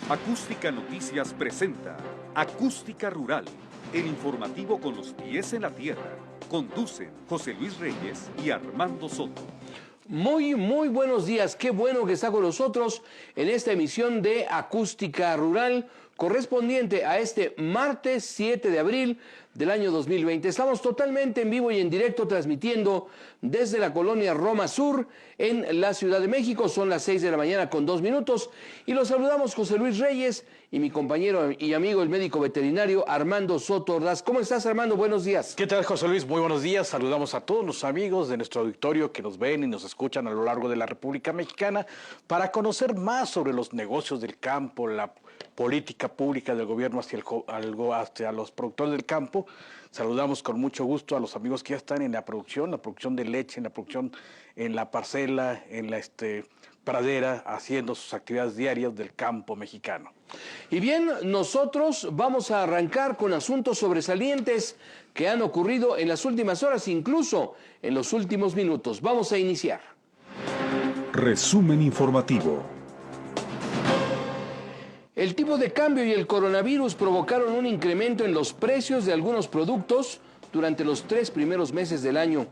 Acústica Noticias presenta Acústica Rural, el informativo con los pies en la tierra. Conducen José Luis Reyes y Armando Soto. Muy buenos días. Qué bueno que está con nosotros en esta emisión de Acústica Rural correspondiente a este martes 7 de abril del año 2020. Estamos totalmente en vivo y en directo transmitiendo desde la colonia Roma Sur en la Ciudad de México. Son las 6 de la mañana con 2 minutos y los saludamos José Luis Reyes y mi compañero y amigo el médico veterinario Armando Soto Ordaz. ¿Cómo estás, Armando? Buenos días. ¿Qué tal, José Luis? Muy buenos días. Saludamos a todos los amigos de nuestro auditorio que nos ven y nos escuchan a lo largo de la República Mexicana para conocer más sobre los negocios del campo, la política pública del gobierno hacia los productores del campo. Saludamos con mucho gusto a los amigos que ya están en la producción de leche, en la producción en la parcela, en la pradera, haciendo sus actividades diarias del campo mexicano. Y bien, nosotros vamos a arrancar con asuntos sobresalientes que han ocurrido en las últimas horas, incluso en los últimos minutos. Vamos a iniciar. Resumen informativo. El tipo de cambio y el coronavirus provocaron un incremento en los precios de algunos productos durante los 3 primeros meses del año.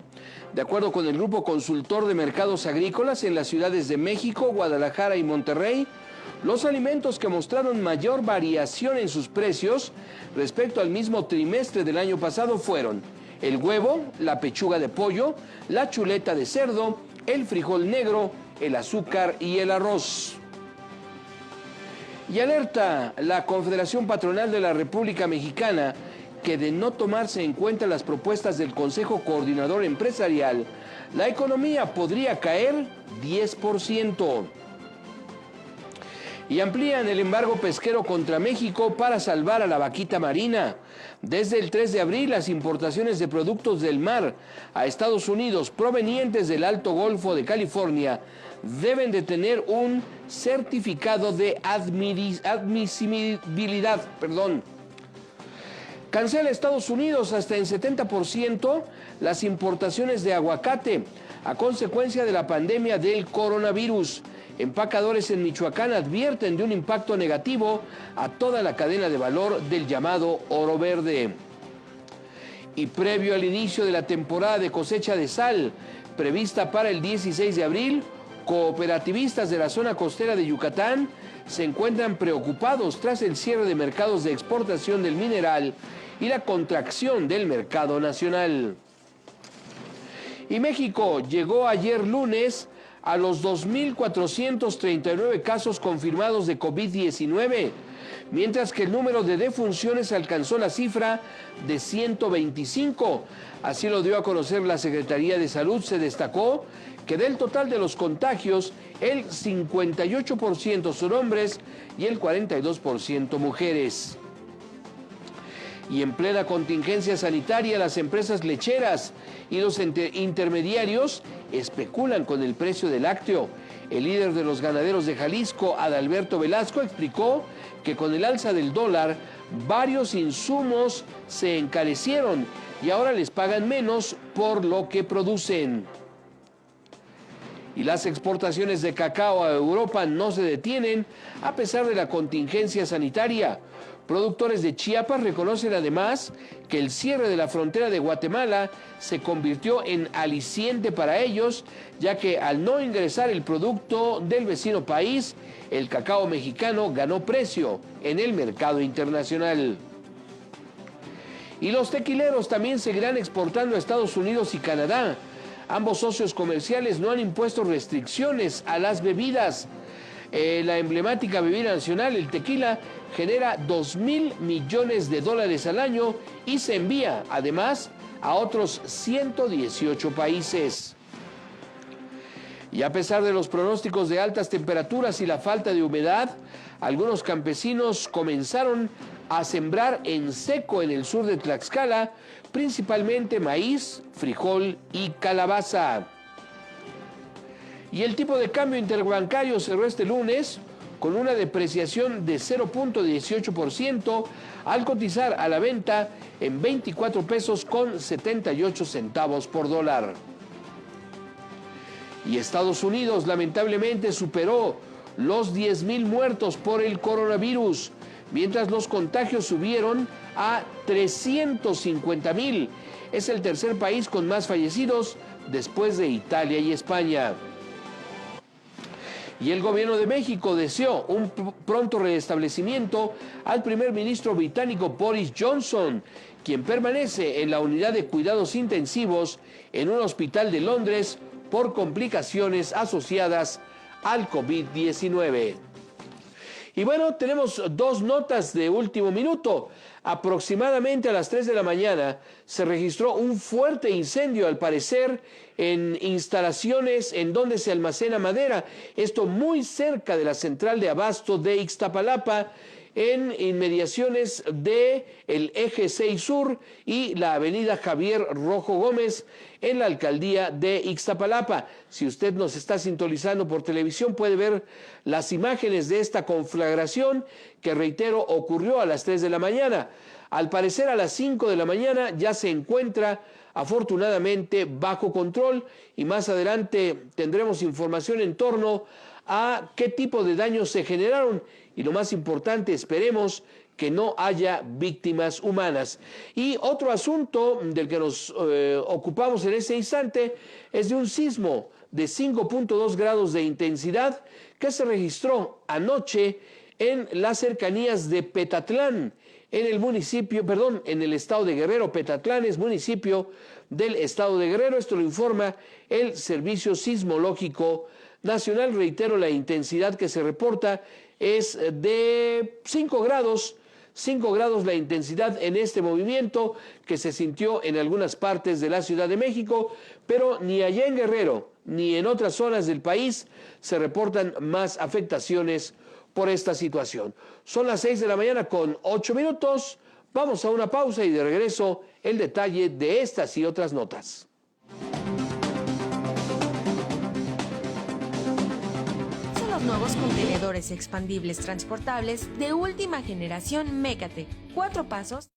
De acuerdo con el Grupo Consultor de Mercados Agrícolas en las ciudades de México, Guadalajara y Monterrey, los alimentos que mostraron mayor variación en sus precios respecto al mismo trimestre del año pasado fueron el huevo, la pechuga de pollo, la chuleta de cerdo, el frijol negro, el azúcar y el arroz. Y alerta la Confederación Patronal de la República Mexicana que de no tomarse en cuenta las propuestas del Consejo Coordinador Empresarial, la economía podría caer 10%. Y amplían el embargo pesquero contra México para salvar a la vaquita marina. Desde el 3 de abril, las importaciones de productos del mar a Estados Unidos provenientes del Alto Golfo de California deben de tener un certificado de admisibilidad. Cancela Estados Unidos hasta en 70% las importaciones de aguacate a consecuencia de la pandemia del coronavirus. Empacadores en Michoacán advierten de un impacto negativo a toda la cadena de valor del llamado oro verde. Y previo al inicio de la temporada de cosecha de sal, prevista para el 16 de abril, cooperativistas de la zona costera de Yucatán se encuentran preocupados tras el cierre de mercados de exportación del mineral y la contracción del mercado nacional. Y México llegó ayer lunes a los 2.439 casos confirmados de COVID-19, mientras que el número de defunciones alcanzó la cifra de 125. Así lo dio a conocer la Secretaría de Salud. Se destacó que del total de los contagios, el 58% son hombres y el 42% mujeres. Y en plena contingencia sanitaria, las empresas lecheras y los intermediarios especulan con el precio del lácteo. El líder de los ganaderos de Jalisco, Adalberto Velasco, explicó que con el alza del dólar, varios insumos se encarecieron y ahora les pagan menos por lo que producen. Y las exportaciones de cacao a Europa no se detienen a pesar de la contingencia sanitaria. Productores de Chiapas reconocen además que el cierre de la frontera de Guatemala se convirtió en aliciente para ellos, ya que al no ingresar el producto del vecino país, el cacao mexicano ganó precio en el mercado internacional. Y los tequileros también seguirán exportando a Estados Unidos y Canadá. Ambos socios comerciales no han impuesto restricciones a las bebidas. La emblemática bebida nacional, el tequila, genera $2,000 millones al año y se envía, además, a otros 118 países. Y a pesar de los pronósticos de altas temperaturas y la falta de humedad, algunos campesinos comenzaron a sembrar en seco en el sur de Tlaxcala, principalmente maíz, frijol y calabaza. Y el tipo de cambio interbancario cerró este lunes con una depreciación de 0.18% al cotizar a la venta en 24 pesos con 78 centavos por dólar. Y Estados Unidos lamentablemente superó los 10,000 muertos por el coronavirus, mientras los contagios subieron a 350,000. Es el tercer país con más fallecidos después de Italia y España. Y el gobierno de México deseó un pronto restablecimiento al primer ministro británico Boris Johnson, quien permanece en la unidad de cuidados intensivos en un hospital de Londres por complicaciones asociadas al COVID-19. Y bueno, tenemos dos notas de último minuto. Aproximadamente a las 3 de la mañana se registró un fuerte incendio, al parecer, en instalaciones en donde se almacena madera. Esto muy cerca de la central de abasto de Ixtapalapa, en inmediaciones de el Eje 6 Sur y la avenida Javier Rojo Gómez en la alcaldía de Ixtapalapa. Si usted nos está sintonizando por televisión, puede ver las imágenes de esta conflagración que, reitero, ocurrió a las 3 de la mañana. Al parecer, a las 5 de la mañana ya se encuentra afortunadamente bajo control, y más adelante tendremos información en torno a qué tipo de daños se generaron. Y lo más importante, esperemos que no haya víctimas humanas. Y otro asunto del que nos ocupamos en este instante es de un sismo de 5.2 grados de intensidad que se registró anoche en las cercanías de Petatlán, en el estado de Guerrero. Petatlán es municipio del estado de Guerrero. Esto lo informa el Servicio Sismológico Nacional. Reitero, la intensidad que se reporta es de 5 grados la intensidad en este movimiento, que se sintió en algunas partes de la Ciudad de México, pero ni allá en Guerrero ni en otras zonas del país se reportan más afectaciones por esta situación. Son las 6 de la mañana con 8 minutos. Vamos a una pausa y de regreso el detalle de estas y otras notas. Nuevos contenedores expandibles transportables de última generación Mécate. 4 pasos.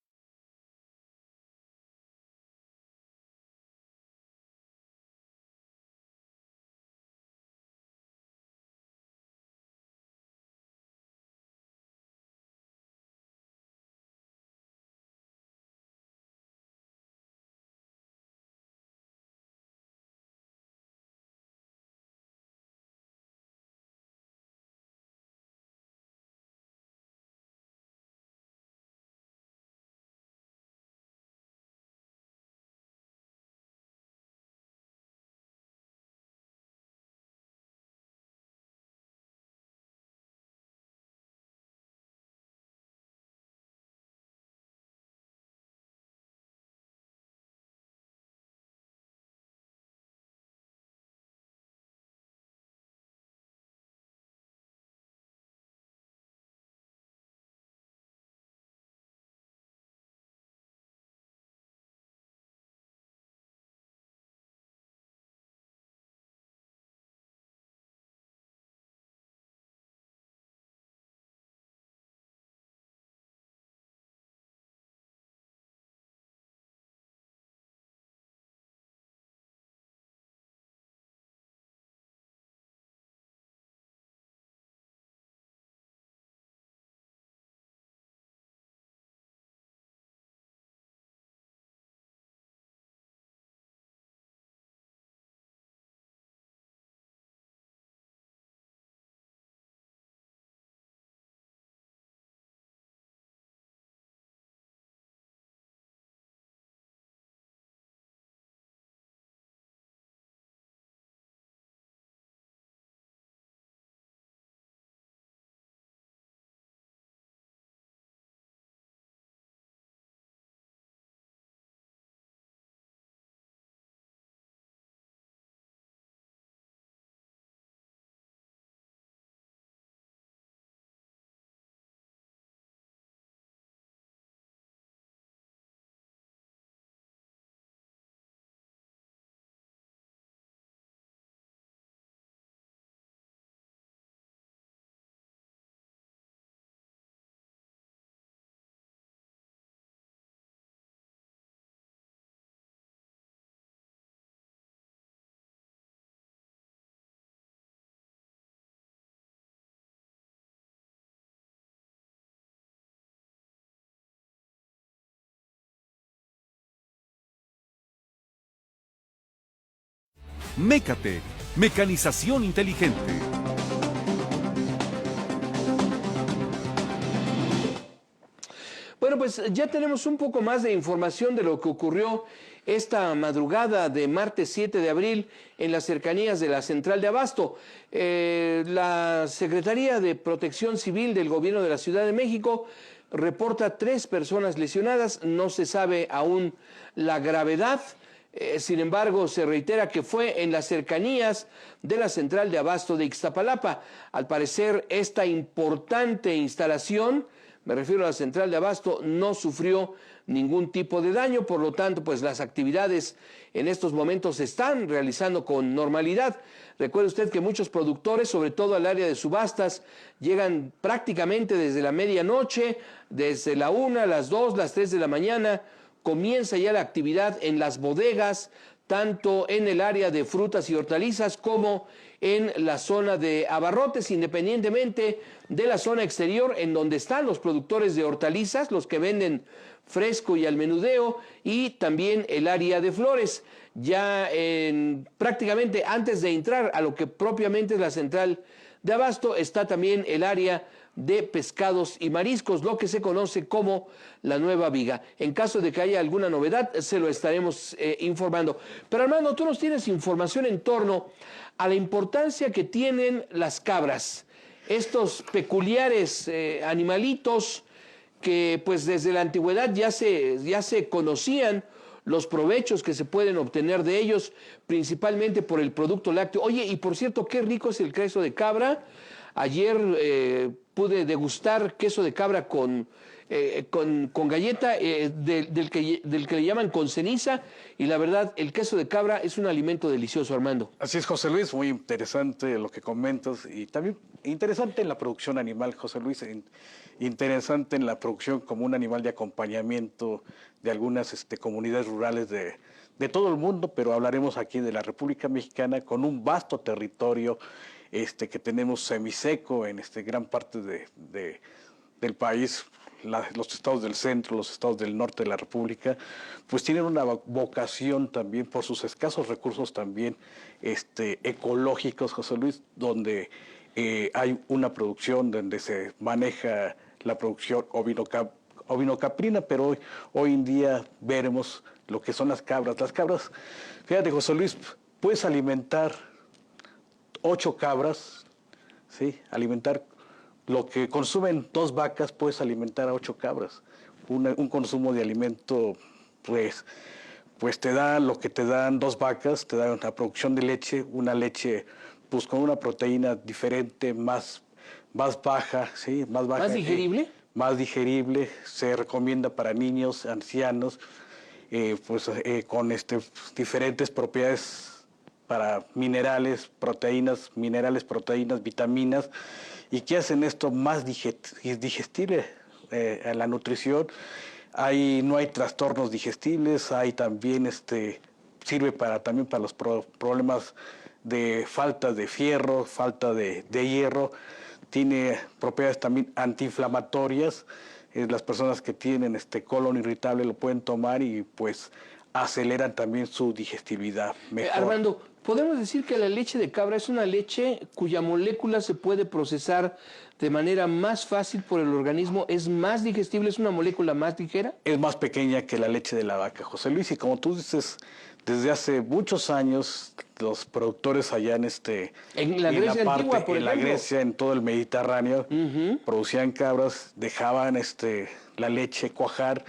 Mécate, mecanización inteligente. Bueno, pues ya tenemos un poco más de información de lo que ocurrió esta madrugada de martes 7 de abril en las cercanías de la Central de Abasto. La Secretaría de Protección Civil del Gobierno de la Ciudad de México reporta 3 personas lesionadas, no se sabe aún la gravedad. Sin embargo, se reitera que fue en las cercanías de la Central de Abasto de Ixtapalapa. Al parecer, esta importante instalación, me refiero a la Central de Abasto, no sufrió ningún tipo de daño, por lo tanto, pues las actividades en estos momentos se están realizando con normalidad. Recuerde usted que muchos productores, sobre todo al área de subastas, llegan prácticamente desde la medianoche, desde la 1, las 2, las 3 de la mañana, comienza ya la actividad en las bodegas, tanto en el área de frutas y hortalizas como en la zona de abarrotes, independientemente de la zona exterior en donde están los productores de hortalizas, los que venden fresco y al menudeo, y también el área de flores. Ya prácticamente antes de entrar a lo que propiamente es la Central de Abasto, está también el área de pescados y mariscos, lo que se conoce como la Nueva Viga. En caso de que haya alguna novedad, se lo estaremos informando. Pero Armando, tú nos tienes información en torno a la importancia que tienen las cabras, estos peculiares animalitos que pues desde la antigüedad ya se conocían los provechos que se pueden obtener de ellos, principalmente por el producto lácteo. Oye, y por cierto, qué rico es el queso de cabra. Ayer pude degustar queso de cabra con galleta del que le llaman con ceniza, y la verdad el queso de cabra es un alimento delicioso, Armando. Así es, José Luis, muy interesante lo que comentas y también interesante en la producción animal, José Luis, interesante en la producción como un animal de acompañamiento de algunas comunidades rurales de todo el mundo, pero hablaremos aquí de la República Mexicana con un vasto territorio que tenemos semiseco en gran parte del país. Los estados del centro, los estados del norte de la República, pues tienen una vocación también por sus escasos recursos también ecológicos, José Luis, donde hay una producción donde se maneja la producción ovinocaprina, pero hoy en día veremos lo que son las cabras. Las cabras, fíjate, José Luis, puedes alimentar 8 cabras, ¿sí? Alimentar lo que consumen 2 vacas, puedes alimentar a 8 cabras. Un consumo de alimento, pues te da lo que te dan 2 vacas, te da una producción de leche, una leche pues con una proteína diferente, más baja, ¿sí? Más baja. ¿Más digerible? Más digerible, se recomienda para niños, ancianos, con diferentes propiedades para minerales, proteínas, vitaminas, y que hacen esto más digestible en la nutrición. No hay trastornos digestibles, hay también sirve también para los problemas de falta de fierro, falta de hierro, tiene propiedades también antiinflamatorias. Las personas que tienen colon irritable lo pueden tomar y pues aceleran también su digestibilidad. Armando, ¿podemos decir que la leche de cabra es una leche cuya molécula se puede procesar de manera más fácil por el organismo? ¿Es más digestible? ¿Es una molécula más ligera? Es más pequeña que la leche de la vaca, José Luis, y como tú dices, desde hace muchos años los productores allá en la Grecia antigua, por ejemplo, la Grecia, en todo el Mediterráneo, producían cabras, dejaban la leche cuajar,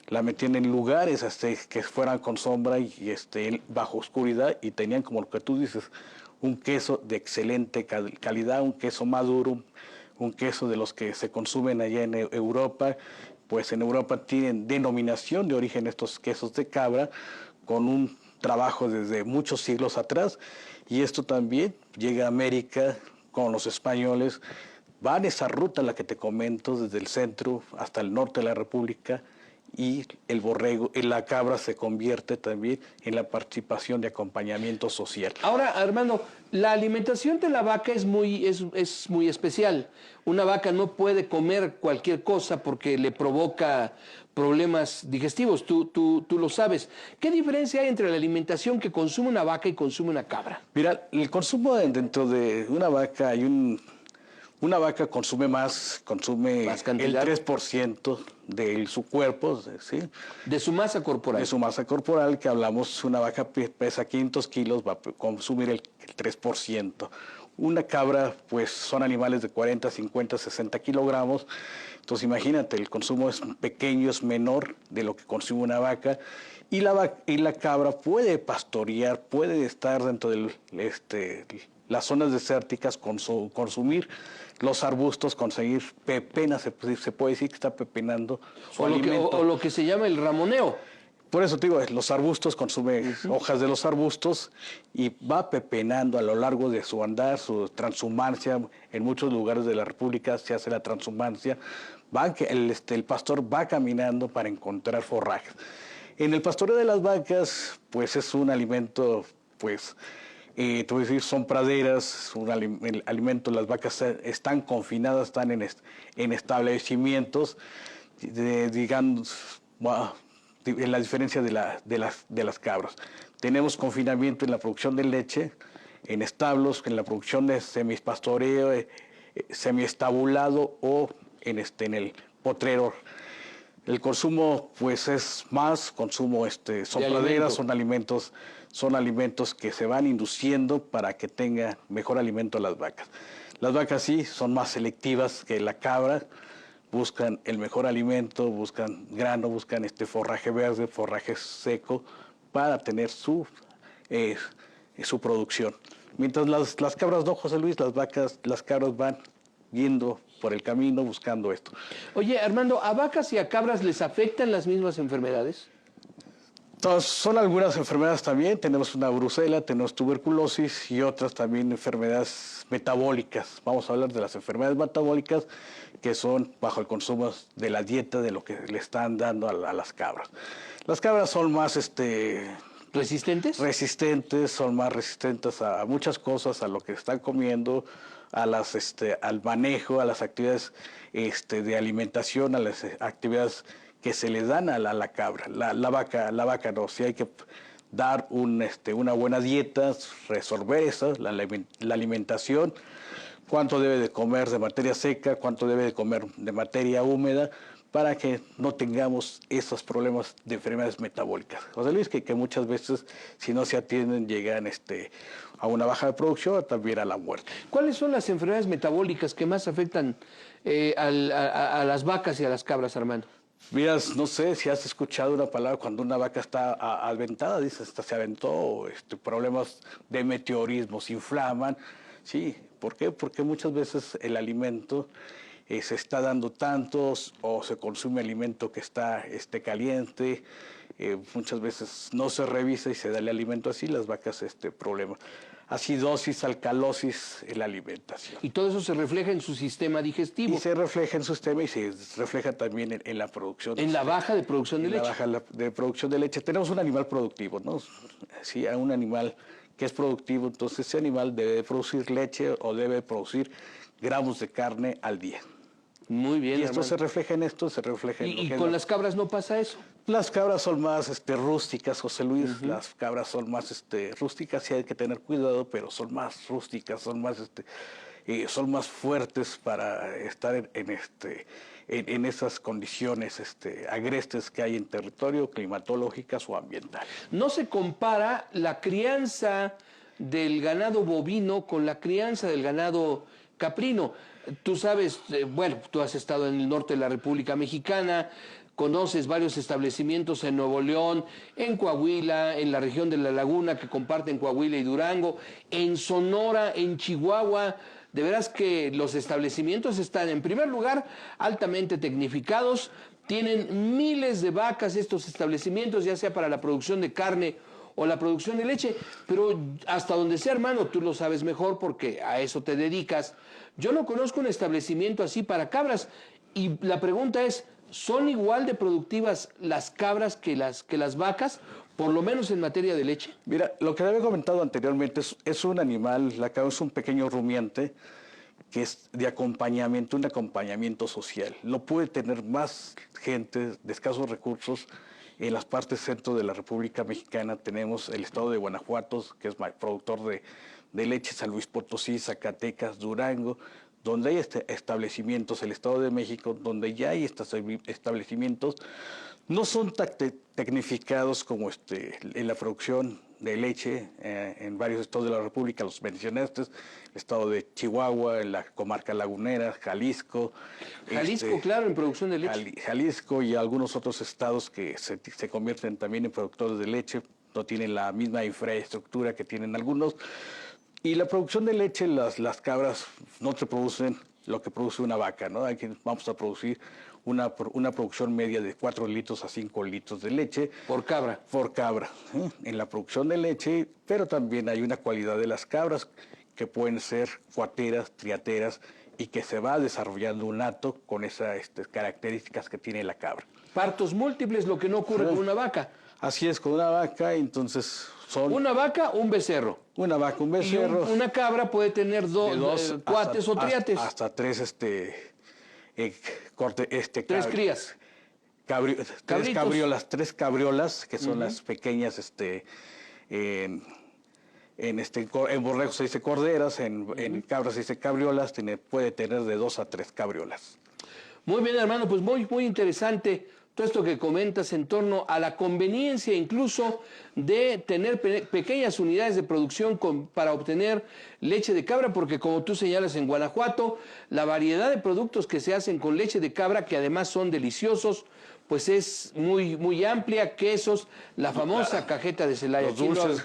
la metían en lugares que fueran con sombra y bajo oscuridad, y tenían, como lo que tú dices, un queso de excelente calidad, un queso maduro, un queso de los que se consumen allá en Europa. Pues en Europa tienen denominación de origen estos quesos de cabra, con un trabajo desde muchos siglos atrás, y esto también llega a América con los españoles. Van esa ruta, la que te comento, desde el centro hasta el norte de la República, y el borrego, y la cabra se convierte también en la participación de acompañamiento social. Ahora, Armando, la alimentación de la vaca es muy especial. Una vaca no puede comer cualquier cosa porque le provoca problemas digestivos, tú lo sabes. ¿Qué diferencia hay entre la alimentación que consume una vaca y consume una cabra? Mira, el consumo dentro de una vaca una vaca consume más ¿Más cantidad? el 3% de su cuerpo, ¿sí? De su masa corporal. De su masa corporal, que hablamos, una vaca pesa 500 kilos, va a consumir el 3%. Una cabra, pues son animales de 40, 50, 60 kilogramos. Entonces imagínate, el consumo es pequeño, es menor de lo que consume una vaca. Y la cabra puede pastorear, puede estar dentro de las zonas desérticas, consumir los arbustos, conseguir pepenas, se puede decir que está pepenando su alimento. O lo que se llama el ramoneo. Por eso te digo, los arbustos, consume hojas de los arbustos y va pepenando a lo largo de su andar, su transhumancia. En muchos lugares de la República se hace la transhumancia. El pastor va caminando para encontrar forrajes. En el pastoreo de las vacas, pues es un alimento, pues, te voy a decir, son praderas, el alimento, las vacas están confinadas, están en establecimientos, digamos, en la diferencia de las cabras. Tenemos confinamiento en la producción de leche, en establos, en la producción de semipastoreo, semiestabulado o en el potrero. El consumo, pues, es más consumo, son praderas, son alimentos que se van induciendo para que tenga mejor alimento las vacas. Las vacas sí son más selectivas que la cabra, buscan el mejor alimento, buscan grano, buscan forraje verde, forraje seco para tener su producción. Mientras las cabras no, José Luis, las cabras van yendo por el camino buscando esto. Oye, Armando, ¿a vacas y a cabras les afectan las mismas enfermedades? Entonces, son algunas enfermedades también, tenemos una brucela, tenemos tuberculosis y otras también enfermedades metabólicas. Vamos a hablar de las enfermedades metabólicas que son bajo el consumo de la dieta de lo que le están dando a las cabras. Las cabras son más ¿Resistentes? Resistentes, son más resistentes a muchas cosas, a lo que están comiendo, al manejo, a las actividades de alimentación, a las actividades que se le dan a la cabra. La vaca no, sí hay que dar una buena dieta, resolver eso, la alimentación, cuánto debe de comer de materia seca, cuánto debe de comer de materia húmeda, para que no tengamos esos problemas de enfermedades metabólicas. José Luis, que muchas veces, si no se atienden, llegan a una baja de producción o también a la muerte. ¿Cuáles son las enfermedades metabólicas que más afectan a las vacas y a las cabras, Armando? Mira, no sé si has escuchado una palabra cuando una vaca está aventada, dices, se aventó, problemas de meteorismo, se inflaman. Sí, ¿por qué? Porque muchas veces el alimento se está dando tantos o se consume alimento que está caliente, muchas veces no se revisa y se da el alimento así, las vacas problema. Acidosis, alcalosis en la alimentación. Y todo eso se refleja en su sistema digestivo. Y se refleja en su sistema y se refleja también en la producción. En la baja de producción de leche. En la baja de producción de leche. Tenemos un animal productivo, ¿no? Sí, un animal que es productivo, entonces ese animal debe producir leche o debe producir gramos de carne al día. Muy bien, y esto Armando. se refleja en esto, se refleja en... ¿Y con las cabras no pasa eso? Las cabras son más rústicas, José Luis. Las cabras son más rústicas, sí hay que tener cuidado, pero son más rústicas, son más fuertes para estar en esas condiciones agrestes que hay en territorio, climatológicas o ambientales. No se compara la crianza del ganado bovino con la crianza del ganado caprino. Tú sabes, tú has estado en el norte de la República Mexicana, conoces varios establecimientos en Nuevo León, en Coahuila, en la región de La Laguna que comparten Coahuila y Durango, en Sonora, en Chihuahua. De veras que los establecimientos están, en primer lugar, altamente tecnificados, tienen miles de vacas estos establecimientos, ya sea para la producción de carne o la producción de leche, pero hasta donde sea, hermano, tú lo sabes mejor porque a eso te dedicas. Yo no conozco un establecimiento así para cabras y la pregunta es, ¿son igual de productivas las cabras que las vacas, por lo menos en materia de leche? Mira, lo que había comentado anteriormente es un animal, la cabra es un pequeño rumiante que es de acompañamiento, un acompañamiento social. Lo puede tener más gente de escasos recursos. En las partes centro de la República Mexicana tenemos el estado de Guanajuato, que es productor de leche, San Luis Potosí, Zacatecas, Durango, donde hay establecimientos, el Estado de México, donde ya hay establecimientos, no son tecnificados como en la producción de leche en varios estados de la República, los mencionaste, el estado de Chihuahua, en la comarca lagunera, Jalisco. Jalisco, claro, en producción de leche. Jalisco y algunos otros estados que se convierten también en productores de leche, no tienen la misma infraestructura que tienen algunos. Y la producción de leche, las cabras no te producen lo que produce una vaca, ¿no? Vamos a producir una producción media de 4 litros a 5 litros de leche. Por cabra. Por cabra, en la producción de leche, pero también hay una cualidad de las cabras que pueden ser cuateras, triateras, y que se va desarrollando un hato con esas características que tiene la cabra. Partos múltiples, lo que no ocurre con una vaca. Así es, con una vaca, entonces son... Una vaca, un becerro. Una vaca, un becerro. Y una cabra puede tener dos cuates o triates. Hasta tres, tres crías. Tres cabriolas, que son las pequeñas, en borregos se dice corderas, en cabras se dice cabriolas, puede tener de 2 a 3 cabriolas. Muy bien, hermano, pues muy interesante todo esto que comentas en torno a la conveniencia incluso de tener pequeñas unidades de producción para obtener leche de cabra, porque como tú señalas en Guanajuato, la variedad de productos que se hacen con leche de cabra, que además son deliciosos, pues es muy amplia. Quesos, la famosa cajeta de Celaya.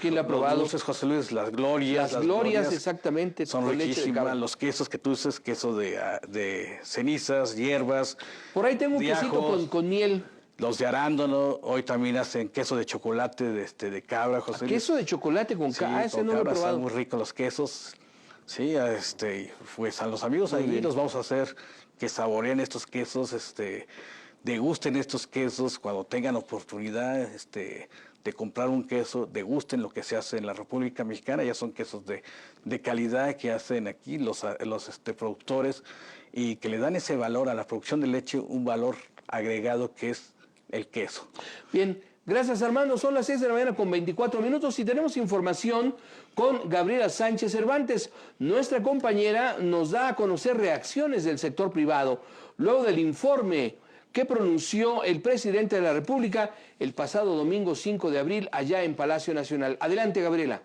¿Quién la ha probado? Los dulces, José Luis, las glorias. Las glorias, exactamente. Son riquísimas. Los quesos que tú dices, queso de cenizas, hierbas. Por ahí tengo un quesito con miel. Los de arándano, hoy también hacen queso de chocolate de cabra, José Luis. Queso de chocolate con cabra, ese no lo he probado. Están muy ricos los quesos. Sí, pues a los amigos ahí los vamos a hacer que saboreen estos quesos, degusten estos quesos cuando tengan oportunidad de comprar un queso, degusten lo que se hace en la República Mexicana. Ya son quesos de calidad que hacen aquí los productores y que le dan ese valor a la producción de leche, un valor agregado que es el queso. Bien, gracias Armando. Son las 6 de la mañana con 24 minutos y tenemos información con Gabriela Sánchez Cervantes. Nuestra compañera nos da a conocer reacciones del sector privado luego del informe que pronunció el presidente de la República el pasado domingo 5 de abril allá en Palacio Nacional. Adelante, Gabriela.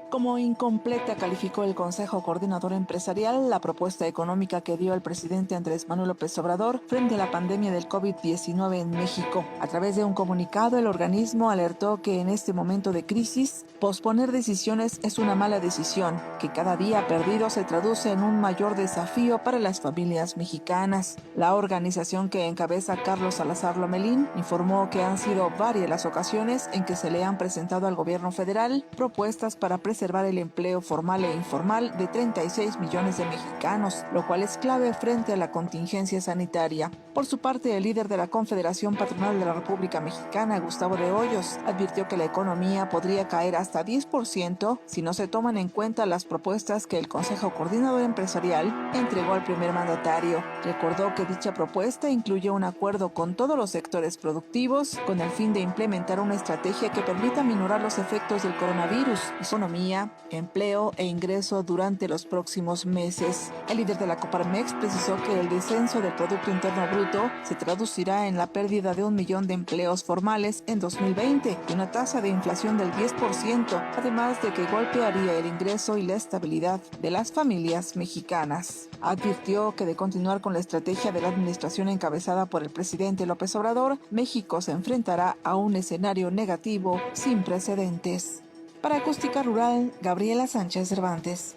Como incompleta calificó el Consejo Coordinador Empresarial la propuesta económica que dio el presidente Andrés Manuel López Obrador frente a la pandemia del COVID-19 en México. A través de un comunicado, el organismo alertó que en este momento de crisis, posponer decisiones es una mala decisión, que cada día perdido se traduce en un mayor desafío para las familias mexicanas. La organización que encabeza Carlos Salazar Lomelín informó que han sido varias las ocasiones en que se le han presentado al gobierno federal propuestas para preservar el empleo formal e informal de 36 millones de mexicanos, lo cual es clave frente a la contingencia sanitaria. Por su parte, el líder de la Confederación Patronal de la República Mexicana, Gustavo de Hoyos, advirtió que la economía podría caer hasta 10% si no se toman en cuenta las propuestas que el Consejo Coordinador Empresarial entregó al primer mandatario. Recordó que dicha propuesta incluye un acuerdo con todos los sectores productivos con el fin de implementar una estrategia que permita minorar los efectos del coronavirus, economía, empleo e ingreso durante los próximos meses. El líder de la Coparmex precisó que el descenso del Producto Interno Bruto se traducirá en la pérdida de 1 millón de empleos formales en 2020 y una tasa de inflación del 10%, además de que golpearía el ingreso y la estabilidad de las familias mexicanas. Advirtió que de continuar con la estrategia de la administración encabezada por el presidente López Obrador, México se enfrentará a un escenario negativo sin precedentes. Para Acústica Rural, Gabriela Sánchez Cervantes.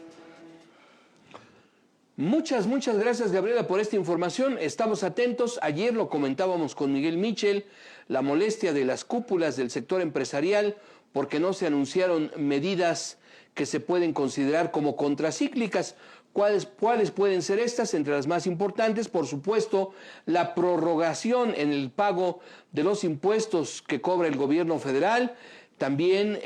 Muchas gracias, Gabriela, por esta información. Estamos atentos. Ayer lo comentábamos con Miguel Michel, la molestia de las cúpulas del sector empresarial porque no se anunciaron medidas que se pueden considerar como contracíclicas. ¿Cuáles pueden ser estas? Entre las más importantes, por supuesto, la prorrogación en el pago de los impuestos que cobra el gobierno federal, también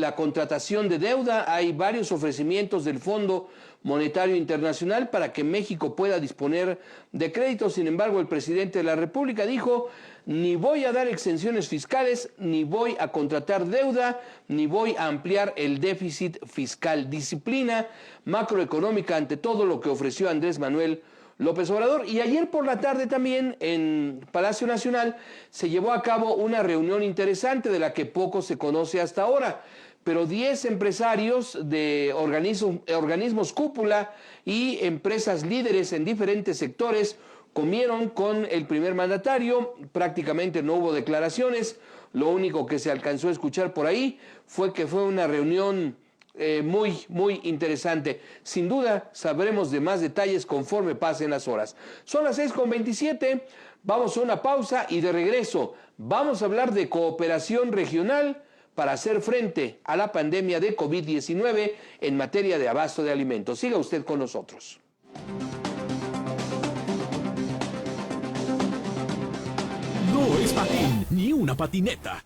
la contratación de deuda. Hay varios ofrecimientos del Fondo Monetario Internacional para que México pueda disponer de créditos. Sin embargo, el presidente de la República dijo: ni voy a dar exenciones fiscales, ni voy a contratar deuda, ni voy a ampliar el déficit fiscal. Disciplina macroeconómica ante todo lo que ofreció Andrés Manuel López Obrador. Y ayer por la tarde también en Palacio Nacional se llevó a cabo una reunión interesante de la que poco se conoce hasta ahora, pero 10 empresarios de organismos cúpula y empresas líderes en diferentes sectores comieron con el primer mandatario. Prácticamente no hubo declaraciones. Lo único que se alcanzó a escuchar por ahí fue que fue una reunión muy interesante. Sin duda sabremos de más detalles conforme pasen las horas. Son las 6:27, vamos a una pausa y de regreso vamos a hablar de cooperación regional para hacer frente a la pandemia de COVID-19 en materia de abasto de alimentos. Siga usted con nosotros. No es patín ni una patineta.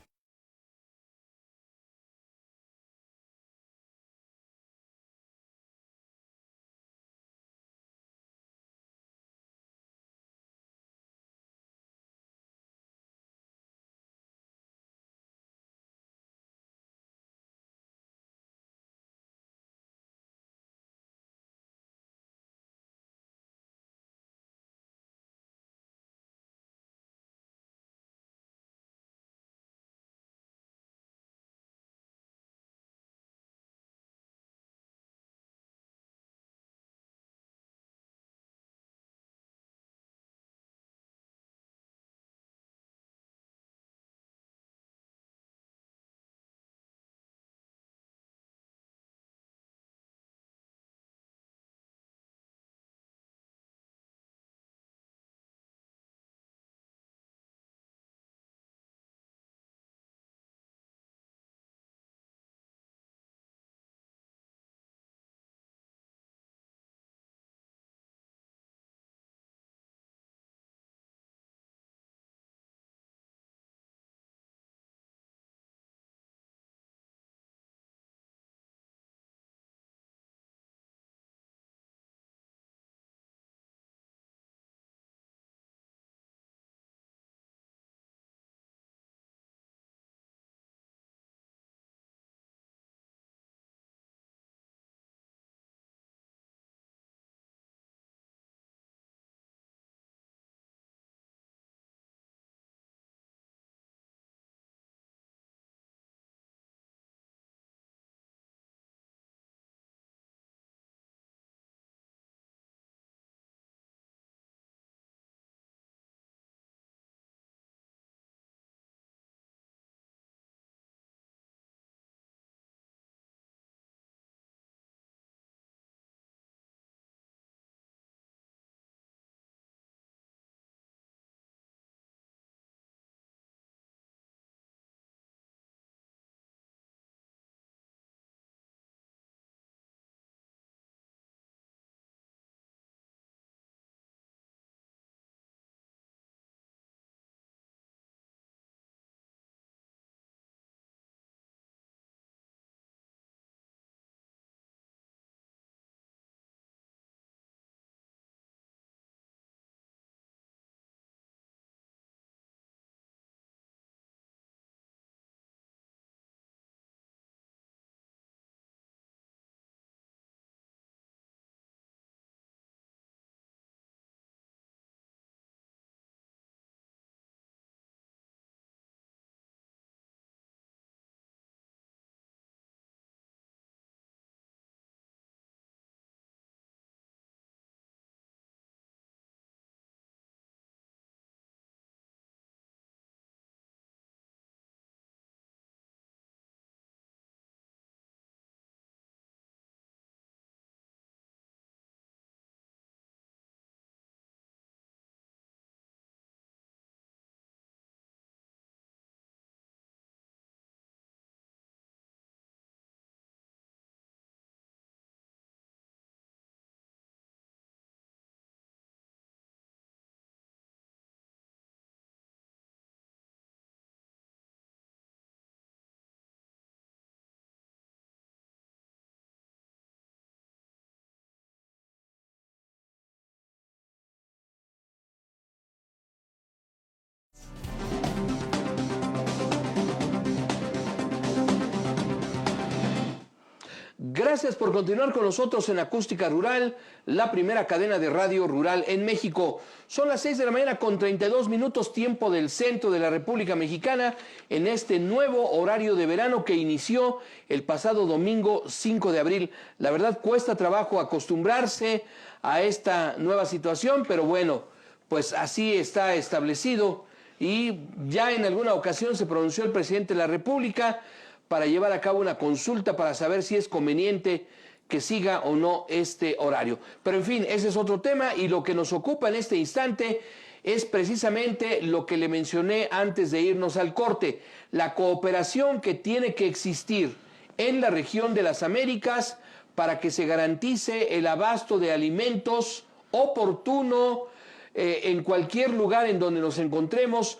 Gracias por continuar con nosotros en Acústica Rural, la primera cadena de radio rural en México. Son las 6 de la mañana con 32 minutos, tiempo del centro de la República Mexicana, en este nuevo horario de verano que inició el pasado domingo 5 de abril. La verdad cuesta trabajo acostumbrarse a esta nueva situación, pero bueno, pues así está establecido y ya en alguna ocasión se pronunció el presidente de la República para llevar a cabo una consulta para saber si es conveniente que siga o no este horario. Pero en fin, ese es otro tema y lo que nos ocupa en este instante es precisamente lo que le mencioné antes de irnos al corte, la cooperación que tiene que existir en la región de las Américas para que se garantice el abasto de alimentos oportuno en cualquier lugar en donde nos encontremos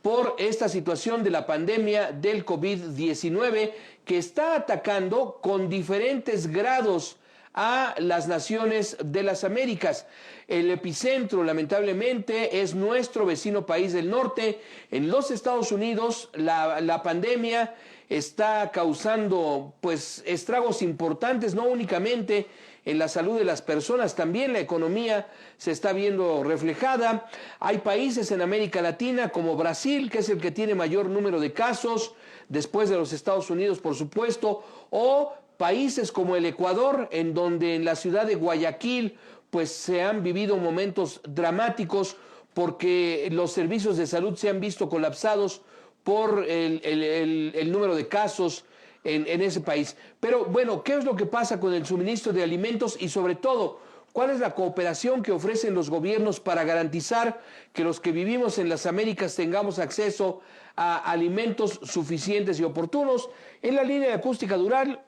por esta situación de la pandemia del COVID-19 que está atacando con diferentes grados a las naciones de las Américas. El epicentro, lamentablemente, es nuestro vecino país del norte. En los Estados Unidos, la pandemia está causando pues estragos importantes, no únicamente en la salud de las personas, también la economía se está viendo reflejada. Hay países en América Latina como Brasil, que es el que tiene mayor número de casos, después de los Estados Unidos, por supuesto, o países como el Ecuador, en donde en la ciudad de Guayaquil pues se han vivido momentos dramáticos porque los servicios de salud se han visto colapsados por el número de casos en ese país. Pero bueno, ¿qué es lo que pasa con el suministro de alimentos y sobre todo, cuál es la cooperación que ofrecen los gobiernos para garantizar que los que vivimos en las Américas tengamos acceso a alimentos suficientes y oportunos? En la línea de acústica rural,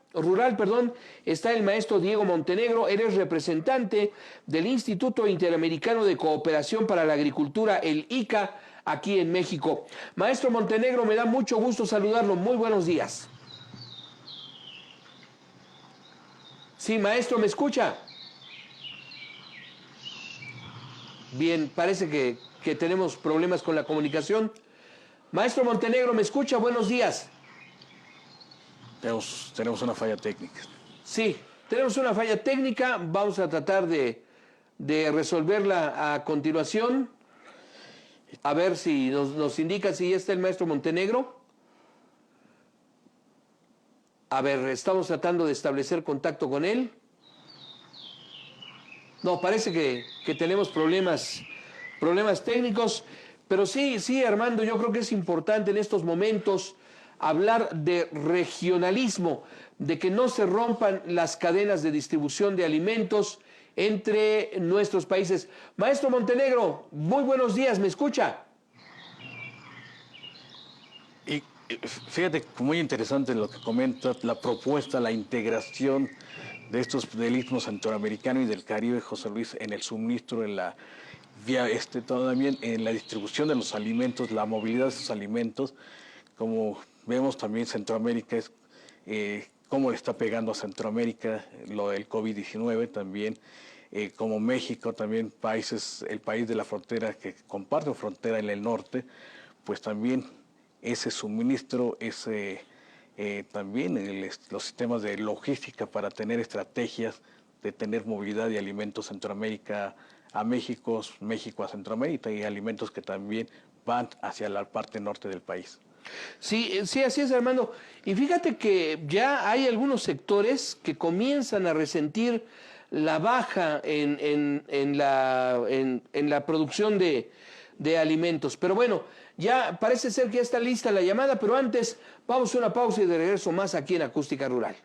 está el maestro Diego Montenegro. Él es representante del Instituto Interamericano de Cooperación para la Agricultura, el ICA, aquí en México. Maestro Montenegro, me da mucho gusto saludarlo. Muy buenos días. Sí, maestro, ¿me escucha? Bien, parece que tenemos problemas con la comunicación. Maestro Montenegro, ¿me escucha? Buenos días. Tenemos una falla técnica. Sí, tenemos una falla técnica. Vamos a tratar de resolverla a continuación. A ver si nos indica si ya está el maestro Montenegro. A ver, estamos tratando de establecer contacto con él. No, parece que tenemos problemas técnicos, pero sí, Armando, yo creo que es importante en estos momentos hablar de regionalismo, de que no se rompan las cadenas de distribución de alimentos entre nuestros países. Maestro Montenegro, muy buenos días, ¿me escucha? Y fíjate, muy interesante lo que comenta, la propuesta, la integración de estos del Istmo Centroamericano y del Caribe, José Luis, en el suministro, en la también en la distribución de los alimentos, la movilidad de esos alimentos. Como vemos también Centroamérica es cómo le está pegando a Centroamérica lo del COVID-19 también, como México también, el país de la frontera que comparte frontera en el norte, pues también ese suministro, también los sistemas de logística para tener estrategias de tener movilidad de alimentos Centroamérica a México, México a Centroamérica, y alimentos que también van hacia la parte norte del país. Sí, así es, Armando. Y fíjate que ya hay algunos sectores que comienzan a resentir la baja en la producción de alimentos. Pero bueno, ya parece ser que ya está lista la llamada, pero antes vamos a una pausa y de regreso más aquí en Acústica Rural.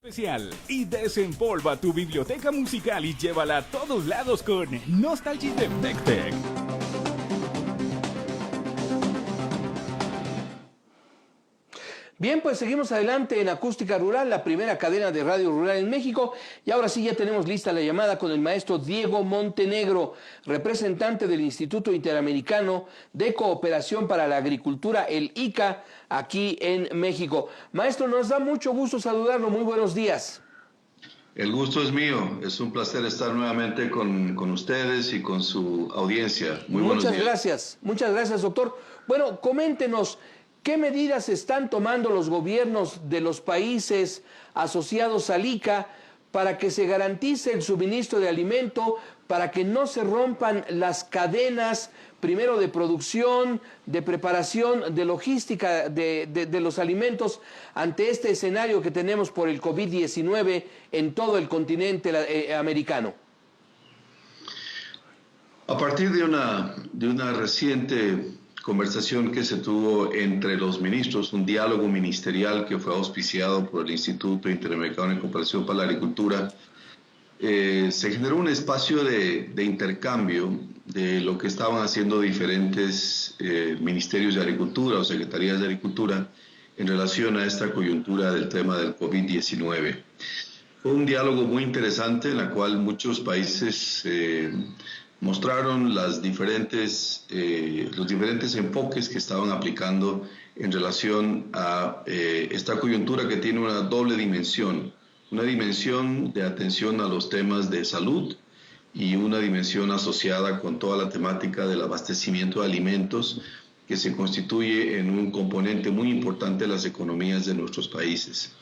Especial y desempolva tu biblioteca musical y llévala a todos lados con Nostalgia de Tech. Bien, pues seguimos adelante en Acústica Rural, la primera cadena de radio rural en México. Y ahora sí ya tenemos lista la llamada con el maestro Diego Montenegro, representante del Instituto Interamericano de Cooperación para la Agricultura, el ICA, aquí en México. Maestro, nos da mucho gusto saludarlo. Muy buenos días. El gusto es mío. Es un placer estar nuevamente con ustedes y con su audiencia. Muy buenos días. Muchas gracias, doctor. Bueno, coméntenos, ¿qué medidas están tomando los gobiernos de los países asociados al ICA para que se garantice el suministro de alimento, para que no se rompan las cadenas, primero de producción, de preparación, de logística de los alimentos, ante este escenario que tenemos por el COVID-19 en todo el continente americano? A partir de una reciente conversación que se tuvo entre los ministros, un diálogo ministerial que fue auspiciado por el Instituto Interamericano de Cooperación para la Agricultura, se generó un espacio de intercambio de lo que estaban haciendo diferentes ministerios de Agricultura o secretarías de Agricultura en relación a esta coyuntura del tema del COVID-19. Fue un diálogo muy interesante en el cual muchos países mostraron los diferentes enfoques que estaban aplicando en relación a esta coyuntura que tiene una doble dimensión, una dimensión de atención a los temas de salud y una dimensión asociada con toda la temática del abastecimiento de alimentos que se constituye en un componente muy importante de las economías de nuestros países.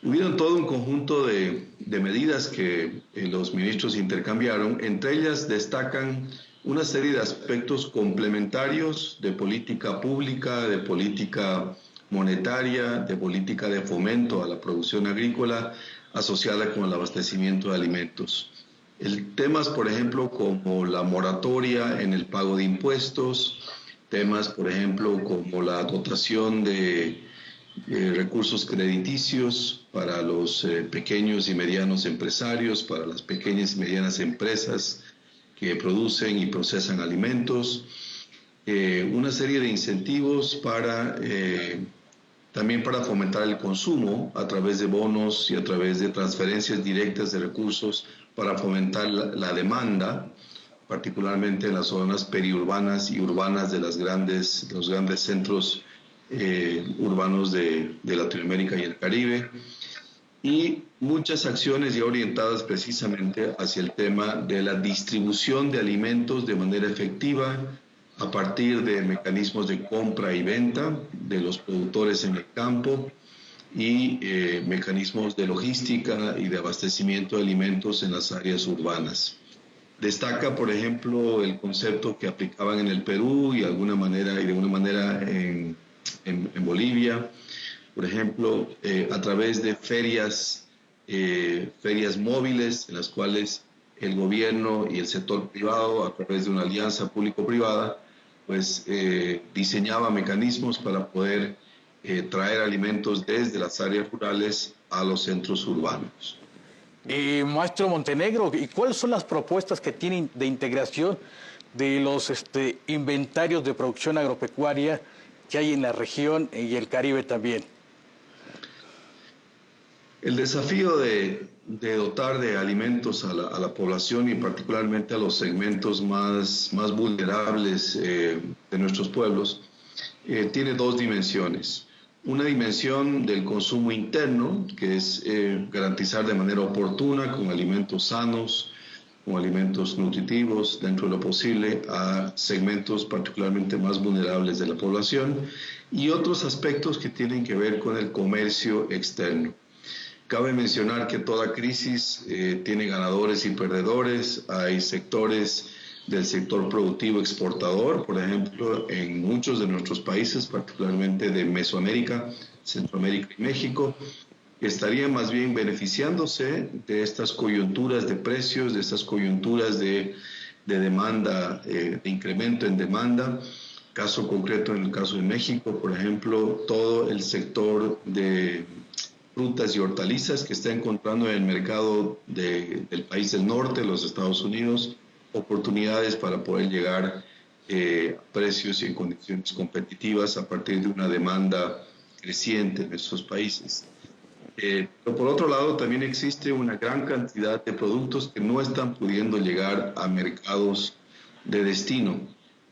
Hubieron todo un conjunto de medidas que los ministros intercambiaron. Entre ellas destacan una serie de aspectos complementarios de política pública, de política monetaria, de política de fomento a la producción agrícola asociada con el abastecimiento de alimentos. Temas, por ejemplo, como la moratoria en el pago de impuestos, temas, por ejemplo, como la dotación de recursos crediticios para los pequeños y medianos empresarios, para las pequeñas y medianas empresas que producen y procesan alimentos, una serie de incentivos también para fomentar el consumo a través de bonos y a través de transferencias directas de recursos para fomentar la demanda, particularmente en las zonas periurbanas y urbanas de los grandes centros urbanos de Latinoamérica y el Caribe, y muchas acciones ya orientadas precisamente hacia el tema de la distribución de alimentos de manera efectiva a partir de mecanismos de compra y venta de los productores en el campo y mecanismos de logística y de abastecimiento de alimentos en las áreas urbanas. Destaca, por ejemplo, el concepto que aplicaban en el Perú y de alguna manera en Bolivia, por ejemplo, a través de ferias móviles en las cuales el gobierno y el sector privado, a través de una alianza público-privada, pues diseñaba mecanismos para poder traer alimentos desde las áreas rurales a los centros urbanos. Maestro Montenegro, ¿y cuáles son las propuestas que tienen de integración de los inventarios de producción agropecuaria que hay en la región y el Caribe también? El desafío de dotar de alimentos a la población y particularmente a los segmentos más vulnerables de nuestros pueblos tiene dos dimensiones. Una dimensión del consumo interno, que es garantizar de manera oportuna con alimentos sanos, con alimentos nutritivos dentro de lo posible a segmentos particularmente más vulnerables de la población, y otros aspectos que tienen que ver con el comercio externo. Cabe mencionar que toda crisis tiene ganadores y perdedores. Hay sectores del sector productivo exportador, por ejemplo, en muchos de nuestros países, particularmente de Mesoamérica, Centroamérica y México, que estarían más bien beneficiándose de estas coyunturas de precios, de estas coyunturas de demanda, de incremento en demanda. En el caso de México, por ejemplo, todo el sector de frutas y hortalizas que está encontrando en el mercado del país del norte, los Estados Unidos, oportunidades para poder llegar a precios y en condiciones competitivas a partir de una demanda creciente en estos países. Pero por otro lado, también existe una gran cantidad de productos que no están pudiendo llegar a mercados de destino.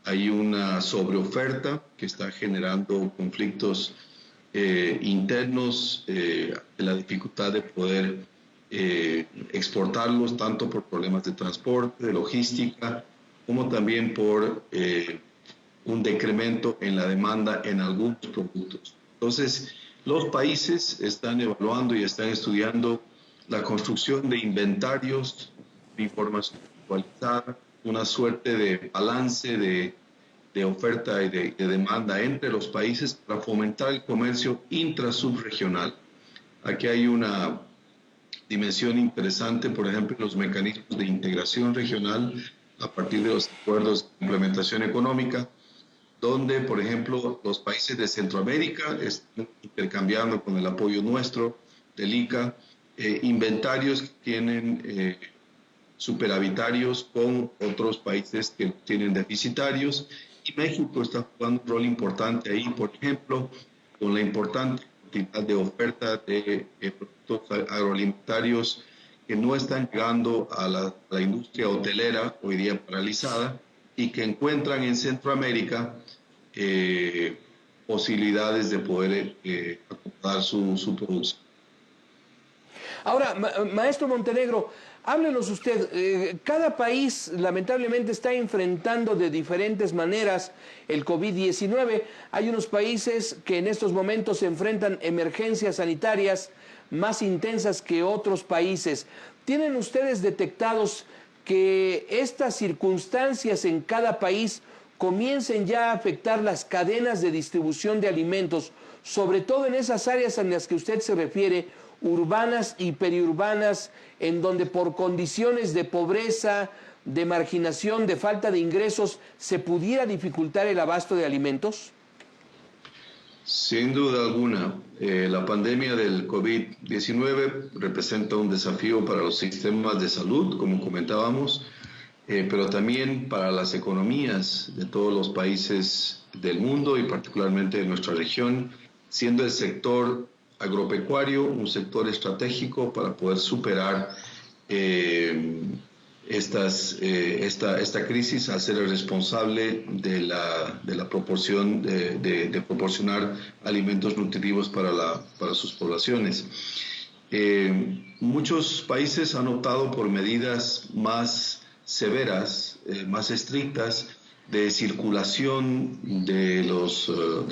Hay una sobreoferta que está generando conflictos internos, la dificultad de poder exportarlos, tanto por problemas de transporte, de logística, como también por un decremento en la demanda en algunos productos. Entonces, los países están evaluando y están estudiando la construcción de inventarios de información actualizada, una suerte de balance de oferta y de demanda entre los países para fomentar el comercio intrasubregional. Aquí hay una dimensión interesante, por ejemplo, los mecanismos de integración regional a partir de los acuerdos de implementación económica, donde, por ejemplo, los países de Centroamérica están intercambiando con el apoyo nuestro del ICA inventarios que tienen superavitarios con otros países que tienen deficitarios, y México está jugando un rol importante ahí, por ejemplo, con la importante cantidad de oferta de productos agroalimentarios que no están llegando a la industria hotelera, hoy día paralizada, y que encuentran en Centroamérica posibilidades de poder acoplar su producción. Ahora, maestro Montenegro, háblenos usted. Cada país lamentablemente está enfrentando de diferentes maneras el COVID-19. Hay unos países que en estos momentos se enfrentan emergencias sanitarias más intensas que otros países. ¿Tienen ustedes detectados que estas circunstancias en cada país comiencen ya a afectar las cadenas de distribución de alimentos, sobre todo en esas áreas en las que usted se refiere, urbanas y periurbanas, en donde por condiciones de pobreza, de marginación, de falta de ingresos, se pudiera dificultar el abasto de alimentos? Sin duda alguna, la pandemia del COVID-19 representa un desafío para los sistemas de salud, como comentábamos, pero también para las economías de todos los países del mundo y particularmente de nuestra región, siendo el sector agropecuario un sector estratégico para poder superar esta crisis, al ser el responsable de la proporción de proporcionar alimentos nutritivos para sus poblaciones. Muchos países han optado por medidas más severas, más estrictas, de circulación de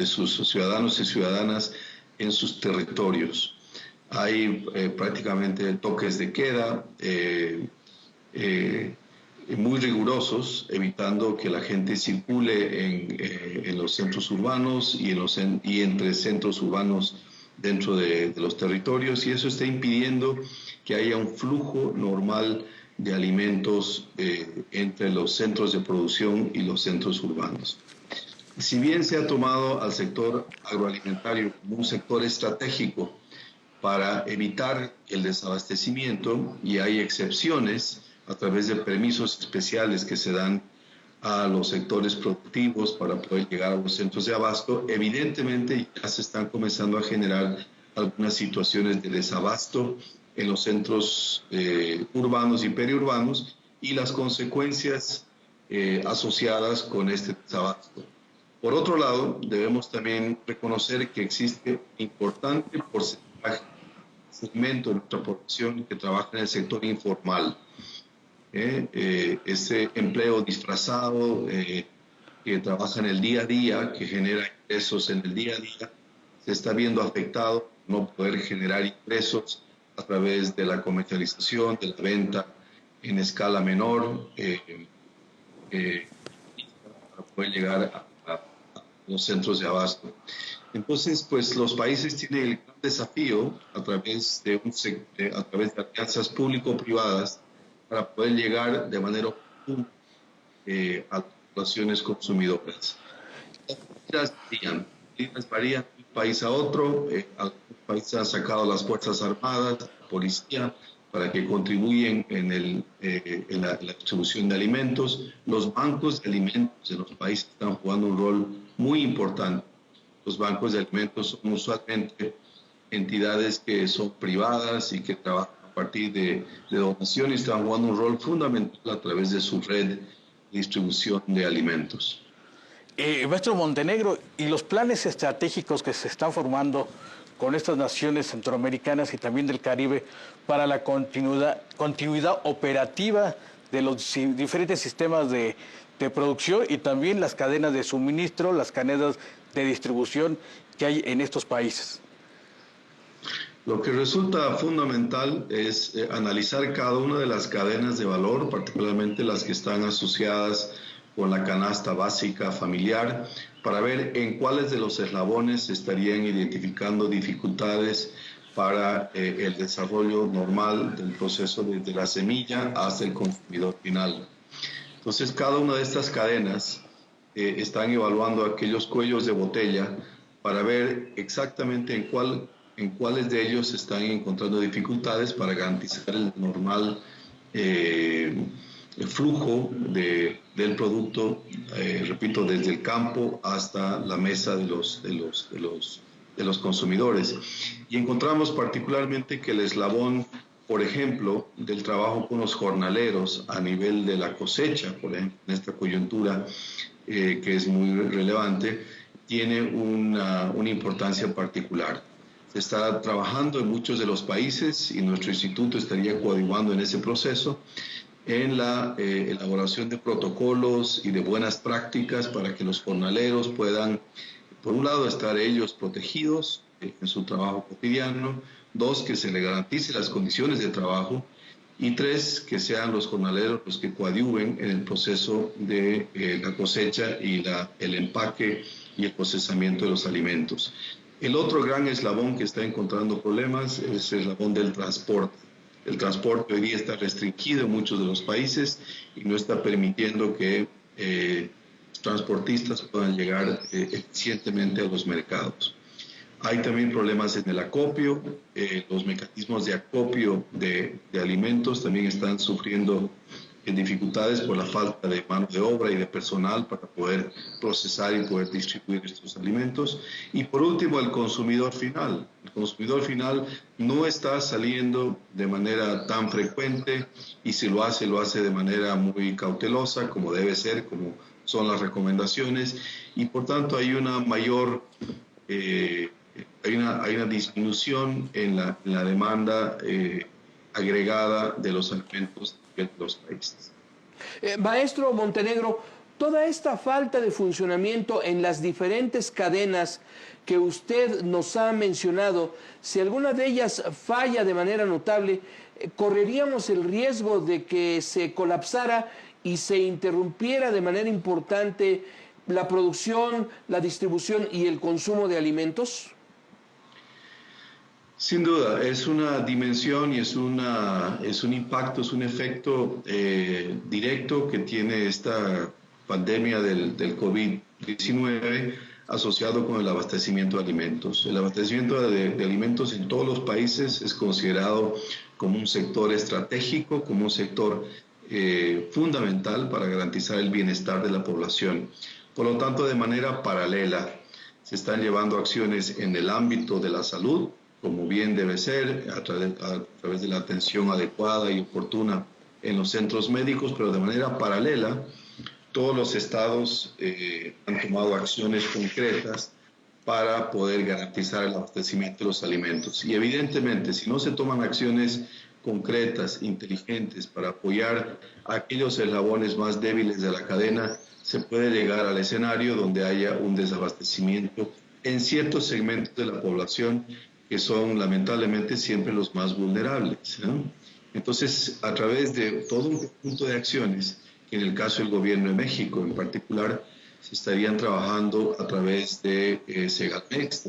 sus ciudadanos y ciudadanas en sus territorios. Hay prácticamente toques de queda muy rigurosos, evitando que la gente circule en los centros urbanos y entre centros urbanos dentro de los territorios, y eso está impidiendo que haya un flujo normal de alimentos entre los centros de producción y los centros urbanos. Si bien se ha tomado al sector agroalimentario como un sector estratégico para evitar el desabastecimiento, y hay excepciones a través de permisos especiales que se dan a los sectores productivos para poder llegar a los centros de abasto, evidentemente ya se están comenzando a generar algunas situaciones de desabasto en los centros urbanos y periurbanos, y las consecuencias asociadas con este desabasto. Por otro lado, debemos también reconocer que existe un importante porcentaje de segmento de nuestra población que trabaja en el sector informal. Ese empleo disfrazado que trabaja en el día a día, que genera ingresos en el día a día, se está viendo afectado por no poder generar ingresos a través de la comercialización, de la venta en escala menor, para poder llegar a los centros de abasto. Entonces, pues los países tienen el gran desafío a través de alianzas público-privadas para poder llegar de manera oportuna a las poblaciones consumidoras. Las medidas varían país a otro. Algunos países han sacado las Fuerzas Armadas, policía, para que contribuyan en la distribución de alimentos. Los bancos de alimentos de los países están jugando un rol muy importante. Los bancos de alimentos son usualmente entidades que son privadas y que trabajan a partir de donaciones, están jugando un rol fundamental a través de su red de distribución de alimentos. Maestro Montenegro, ¿y los planes estratégicos que se están formando con estas naciones centroamericanas y también del Caribe para la continuidad operativa de los diferentes sistemas de producción y también las cadenas de suministro, las cadenas de distribución que hay en estos países? Lo que resulta fundamental es analizar cada una de las cadenas de valor, particularmente las que están asociadas con la canasta básica familiar, para ver en cuáles de los eslabones se estarían identificando dificultades para el desarrollo normal del proceso desde la semilla hasta el consumidor final. Entonces, cada una de estas cadenas están evaluando aquellos cuellos de botella para ver exactamente en cuáles de ellos se están encontrando dificultades para garantizar el normal el flujo del producto, repito, desde el campo hasta la mesa de los consumidores. Y encontramos particularmente que el eslabón, por ejemplo, del trabajo con los jornaleros a nivel de la cosecha, por ejemplo, en esta coyuntura que es muy relevante, tiene una importancia particular. Se está trabajando en muchos de los países y nuestro instituto estaría coadyuvando en ese proceso en la elaboración de protocolos y de buenas prácticas para que los jornaleros puedan, por un lado, estar ellos protegidos en su trabajo cotidiano, dos, que se les garantice las condiciones de trabajo, y tres, que sean los jornaleros los que coadyuven en el proceso de la cosecha y el empaque y el procesamiento de los alimentos. El otro gran eslabón que está encontrando problemas es el eslabón del transporte. El transporte hoy día está restringido en muchos de los países y no está permitiendo que los transportistas puedan llegar eficientemente a los mercados. Hay también problemas en el acopio. Los mecanismos de acopio de alimentos también están sufriendo dificultades por la falta de mano de obra y de personal para poder procesar y poder distribuir estos alimentos. Y por último, el consumidor final. El consumidor final no está saliendo de manera tan frecuente y si lo hace de manera muy cautelosa, como debe ser, como son las recomendaciones, y por tanto hay una mayor, hay una disminución en la demanda agregada de los alimentos de los países. Maestro Montenegro, toda esta falta de funcionamiento en las diferentes cadenas que usted nos ha mencionado, si alguna de ellas falla de manera notable, ¿correríamos el riesgo de que se colapsara y se interrumpiera de manera importante la producción, la distribución y el consumo de alimentos? Sin duda, es una dimensión y es un impacto, es un efecto directo que tiene esta pandemia del COVID-19 asociado con el abastecimiento de alimentos. El abastecimiento de alimentos en todos los países es considerado como un sector estratégico, como un sector fundamental para garantizar el bienestar de la población. Por lo tanto, de manera paralela, se están llevando acciones en el ámbito de la salud, como bien debe ser, a través de la atención adecuada y oportuna en los centros médicos, pero de manera paralela, todos los estados han tomado acciones concretas para poder garantizar el abastecimiento de los alimentos. Y evidentemente, si no se toman acciones concretas, inteligentes, para apoyar a aquellos eslabones más débiles de la cadena, se puede llegar al escenario donde haya un desabastecimiento en ciertos segmentos de la población que son lamentablemente siempre los más vulnerables, ¿no? Entonces, a través de todo un conjunto de acciones, que en el caso del gobierno de México en particular, se estarían trabajando a través de Segalmex,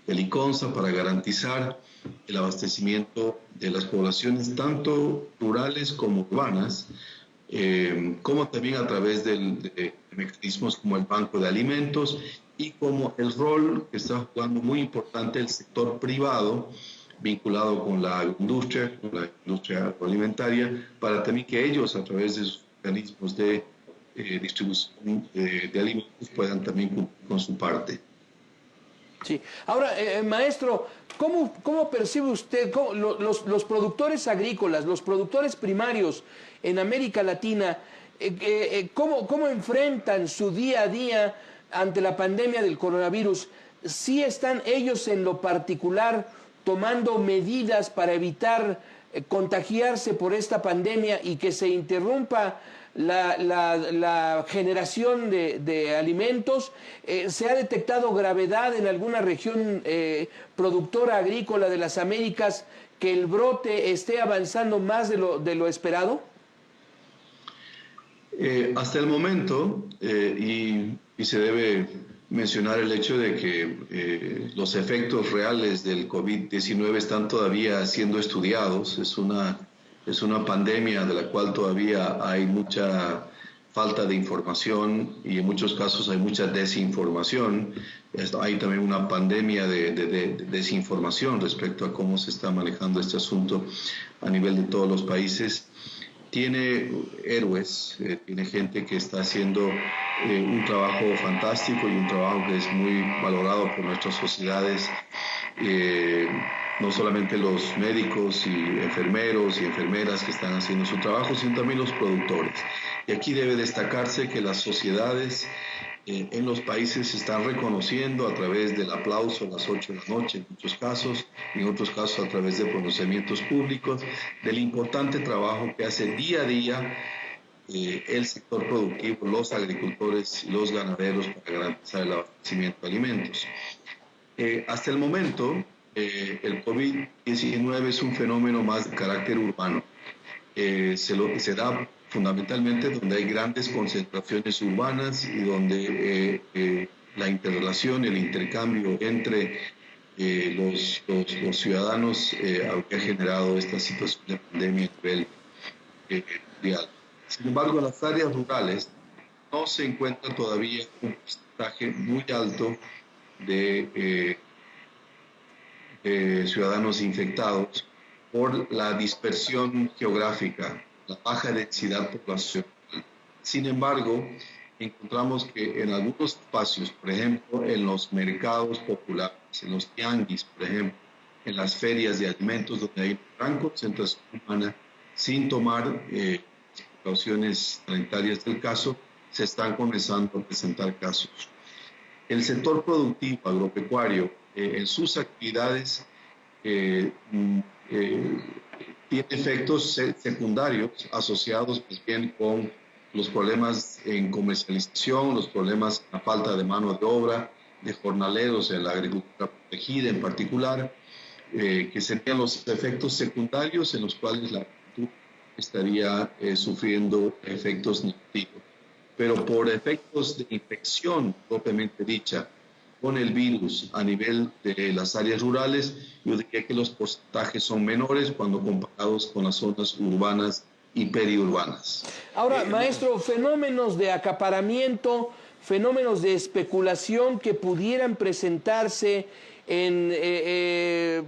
del ICONSA, para garantizar el abastecimiento de las poblaciones, tanto rurales como urbanas, como también a través de mecanismos como el Banco de Alimentos y como el rol que está jugando muy importante el sector privado, vinculado con la industria agroalimentaria, para también que ellos, a través de sus mecanismos de distribución de alimentos, puedan también cumplir con su parte. Sí. Ahora, maestro, ¿cómo percibe usted los productores agrícolas, los productores primarios en América Latina, cómo enfrentan su día a día ante la pandemia del coronavirus? ¿Sí están ellos en lo particular tomando medidas para evitar contagiarse por esta pandemia y que se interrumpa la generación de alimentos? ¿Se ha detectado gravedad en alguna región productora agrícola de las Américas que el brote esté avanzando más de lo esperado? Hasta el momento, y se debe mencionar el hecho de que los efectos reales del COVID-19 están todavía siendo estudiados. Es una pandemia de la cual todavía hay mucha falta de información y en muchos casos hay mucha desinformación. Hay también una pandemia de desinformación respecto a cómo se está manejando este asunto a nivel de todos los países. Tiene héroes, tiene gente que está haciendo un trabajo fantástico y un trabajo que es muy valorado por nuestras sociedades, no solamente los médicos y enfermeros y enfermeras que están haciendo su trabajo, sino también los productores. Y aquí debe destacarse que las sociedades en los países se están reconociendo a través del aplauso a las 8 de la noche, en muchos casos, y en otros casos a través de pronunciamientos públicos, del importante trabajo que hace día a día el sector productivo, los agricultores y los ganaderos para garantizar el abastecimiento de alimentos. Hasta el momento, el COVID-19 es un fenómeno más de carácter urbano. Se da fundamentalmente donde hay grandes concentraciones urbanas y donde la interrelación, el intercambio entre los ciudadanos habría generado esta situación de pandemia a nivel mundial. Sin embargo, en las áreas rurales no se encuentra todavía un porcentaje muy alto de ciudadanos infectados por la dispersión geográfica, la baja densidad poblacional. Sin embargo, encontramos que en algunos espacios, por ejemplo, en los mercados populares, en los tianguis, por ejemplo, en las ferias de alimentos donde hay gran concentración humana, sin tomar precauciones sanitarias del caso, se están comenzando a presentar casos. El sector productivo agropecuario, en sus actividades, tiene efectos secundarios asociados pues bien con los problemas en comercialización, los problemas en la falta de mano de obra, de jornaleros en la agricultura protegida en particular, que serían los efectos secundarios en los cuales la agricultura estaría sufriendo efectos negativos. Pero por efectos de infección propiamente dicha con el virus a nivel de las áreas rurales, yo diría que los porcentajes son menores cuando comparados con las zonas urbanas y periurbanas. Ahora, maestro, fenómenos de acaparamiento, fenómenos de especulación que pudieran presentarse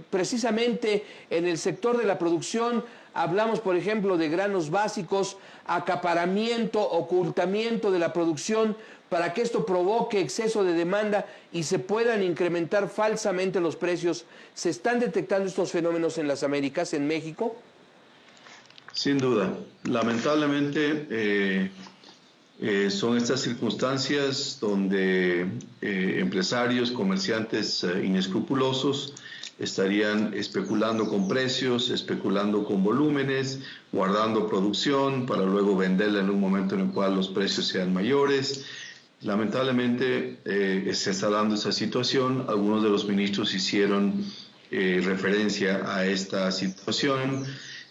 precisamente en el sector de la producción. Hablamos, por ejemplo, de granos básicos, acaparamiento, ocultamiento de la producción para que esto provoque exceso de demanda y se puedan incrementar falsamente los precios. ¿Se están detectando estos fenómenos en las Américas, en México? Sin duda. Lamentablemente son estas circunstancias donde empresarios, comerciantes inescrupulosos estarían especulando con precios, especulando con volúmenes, guardando producción para luego venderla en un momento en el cual los precios sean mayores. Lamentablemente se está dando esa situación. Algunos de los ministros hicieron referencia a esta situación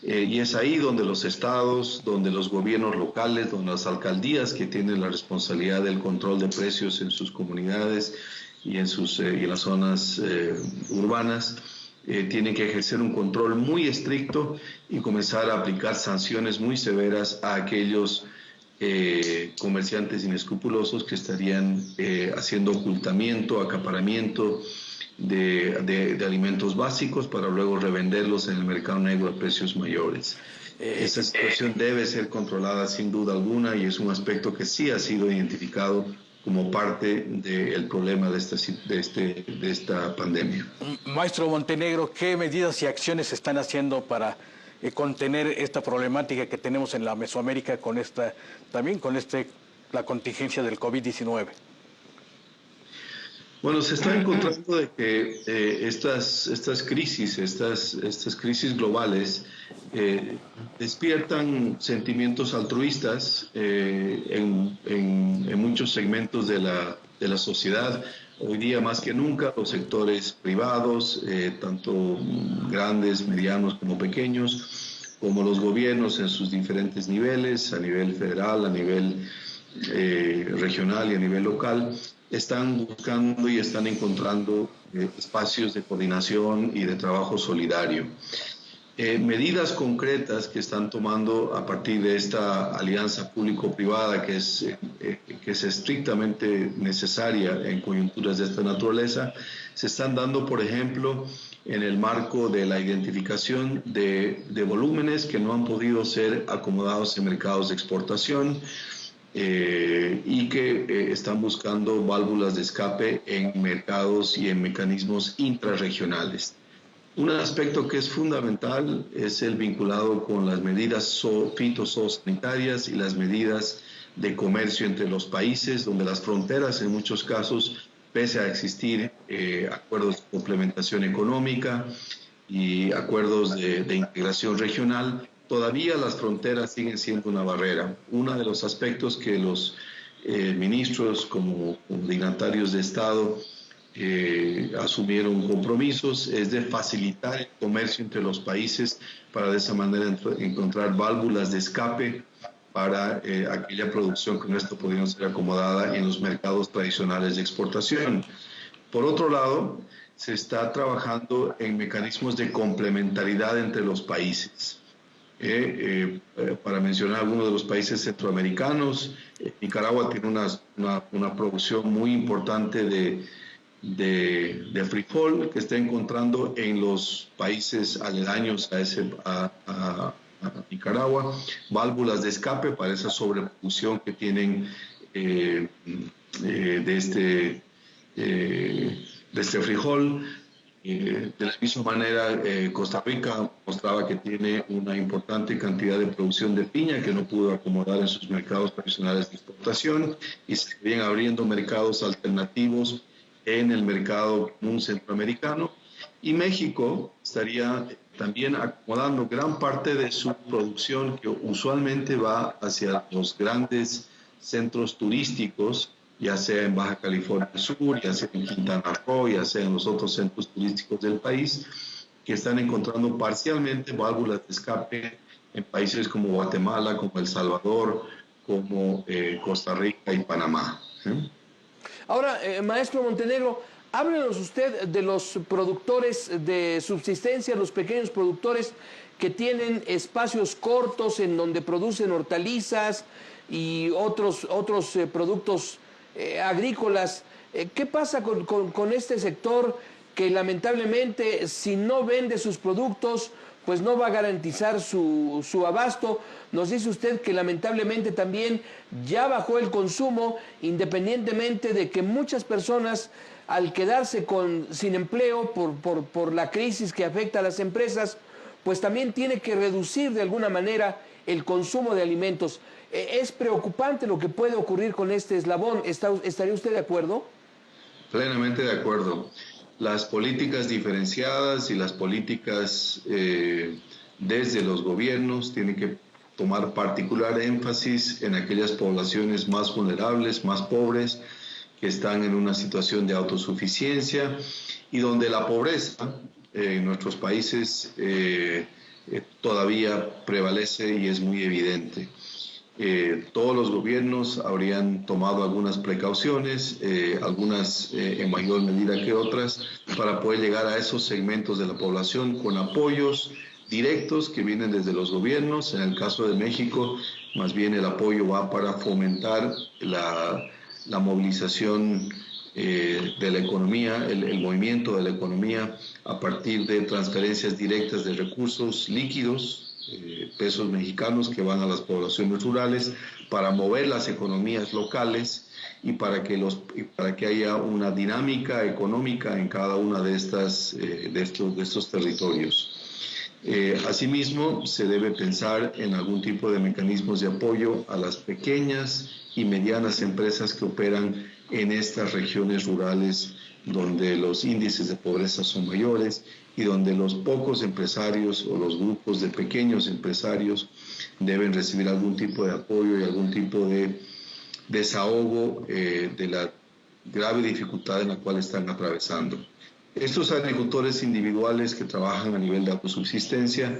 y es ahí donde los estados, donde los gobiernos locales, donde las alcaldías que tienen la responsabilidad del control de precios en sus comunidades y en las zonas urbanas, tienen que ejercer un control muy estricto y comenzar a aplicar sanciones muy severas a aquellos comerciantes inescrupulosos que estarían haciendo ocultamiento, acaparamiento de alimentos básicos para luego revenderlos en el mercado negro a precios mayores. Esa situación debe ser controlada sin duda alguna y es un aspecto que sí ha sido identificado como parte del problema de esta pandemia. Maestro Montenegro, ¿qué medidas y acciones se están haciendo para contener esta problemática que tenemos en la Mesoamérica con la contingencia del COVID-19? Bueno, se está encontrando de que estas crisis globales despiertan sentimientos altruistas en muchos segmentos de la sociedad. Hoy día más que nunca los sectores privados, tanto grandes, medianos como pequeños, como los gobiernos en sus diferentes niveles, a nivel federal, a nivel regional y a nivel local, están buscando y están encontrando espacios de coordinación y de trabajo solidario. Medidas concretas que están tomando a partir de esta alianza público-privada que es estrictamente necesaria en coyunturas de esta naturaleza, se están dando, por ejemplo, en el marco de la identificación de volúmenes que no han podido ser acomodados en mercados de exportación, y que están buscando válvulas de escape en mercados y en mecanismos intrarregionales. Un aspecto que es fundamental es el vinculado con las medidas fitosanitarias y las medidas de comercio entre los países, donde las fronteras en muchos casos, pese a existir acuerdos de complementación económica y acuerdos de integración regional, todavía las fronteras siguen siendo una barrera. Uno de los aspectos que los ministros como dignatarios de Estado asumieron compromisos es de facilitar el comercio entre los países para de esa manera encontrar válvulas de escape para aquella producción que no está pudiendo ser acomodada en los mercados tradicionales de exportación. Por otro lado, se está trabajando en mecanismos de complementariedad entre los países. Para mencionar algunos de los países centroamericanos, Nicaragua tiene una producción muy importante de frijol que está encontrando en los países aledaños a Nicaragua válvulas de escape para esa sobreproducción que tienen de este frijol. De la misma manera, Costa Rica mostraba que tiene una importante cantidad de producción de piña que no pudo acomodar en sus mercados tradicionales de exportación y se siguen abriendo mercados alternativos en el mercado común centroamericano. Y México estaría también acomodando gran parte de su producción que usualmente va hacia los grandes centros turísticos, ya sea en Baja California Sur, ya sea en Quintana Roo, ya sea en los otros centros turísticos del país, que están encontrando parcialmente válvulas de escape en países como Guatemala, como El Salvador, como Costa Rica y Panamá. Ahora, maestro Montenegro, háblenos usted de los productores de subsistencia, los pequeños productores que tienen espacios cortos en donde producen hortalizas y otros productos agrícolas. ¿Qué pasa con este sector que lamentablemente si no vende sus productos pues no va a garantizar su abasto? Nos dice usted que lamentablemente también ya bajó el consumo, independientemente de que muchas personas al quedarse sin empleo por la crisis que afecta a las empresas, pues también tiene que reducir de alguna manera el consumo de alimentos. Es preocupante lo que puede ocurrir con este eslabón. ¿Estaría usted de acuerdo? Plenamente de acuerdo. Las políticas diferenciadas y las políticas desde los gobiernos tienen que tomar particular énfasis en aquellas poblaciones más vulnerables, más pobres, que están en una situación de autosuficiencia y donde la pobreza en nuestros países todavía prevalece y es muy evidente. Todos los gobiernos habrían tomado algunas precauciones, algunas en mayor medida que otras, para poder llegar a esos segmentos de la población con apoyos directos que vienen desde los gobiernos. En el caso de México, más bien el apoyo va para fomentar la movilización de la economía, el movimiento de la economía a partir de transferencias directas de recursos líquidos, pesos mexicanos que van a las poblaciones rurales para mover las economías locales y para que haya una dinámica económica en cada una de estos territorios. Asimismo, se debe pensar en algún tipo de mecanismos de apoyo a las pequeñas y medianas empresas que operan en estas regiones rurales donde los índices de pobreza son mayores y donde los pocos empresarios o los grupos de pequeños empresarios deben recibir algún tipo de apoyo y algún tipo de desahogo de la grave dificultad en la cual están atravesando. Estos agricultores individuales que trabajan a nivel de autosubsistencia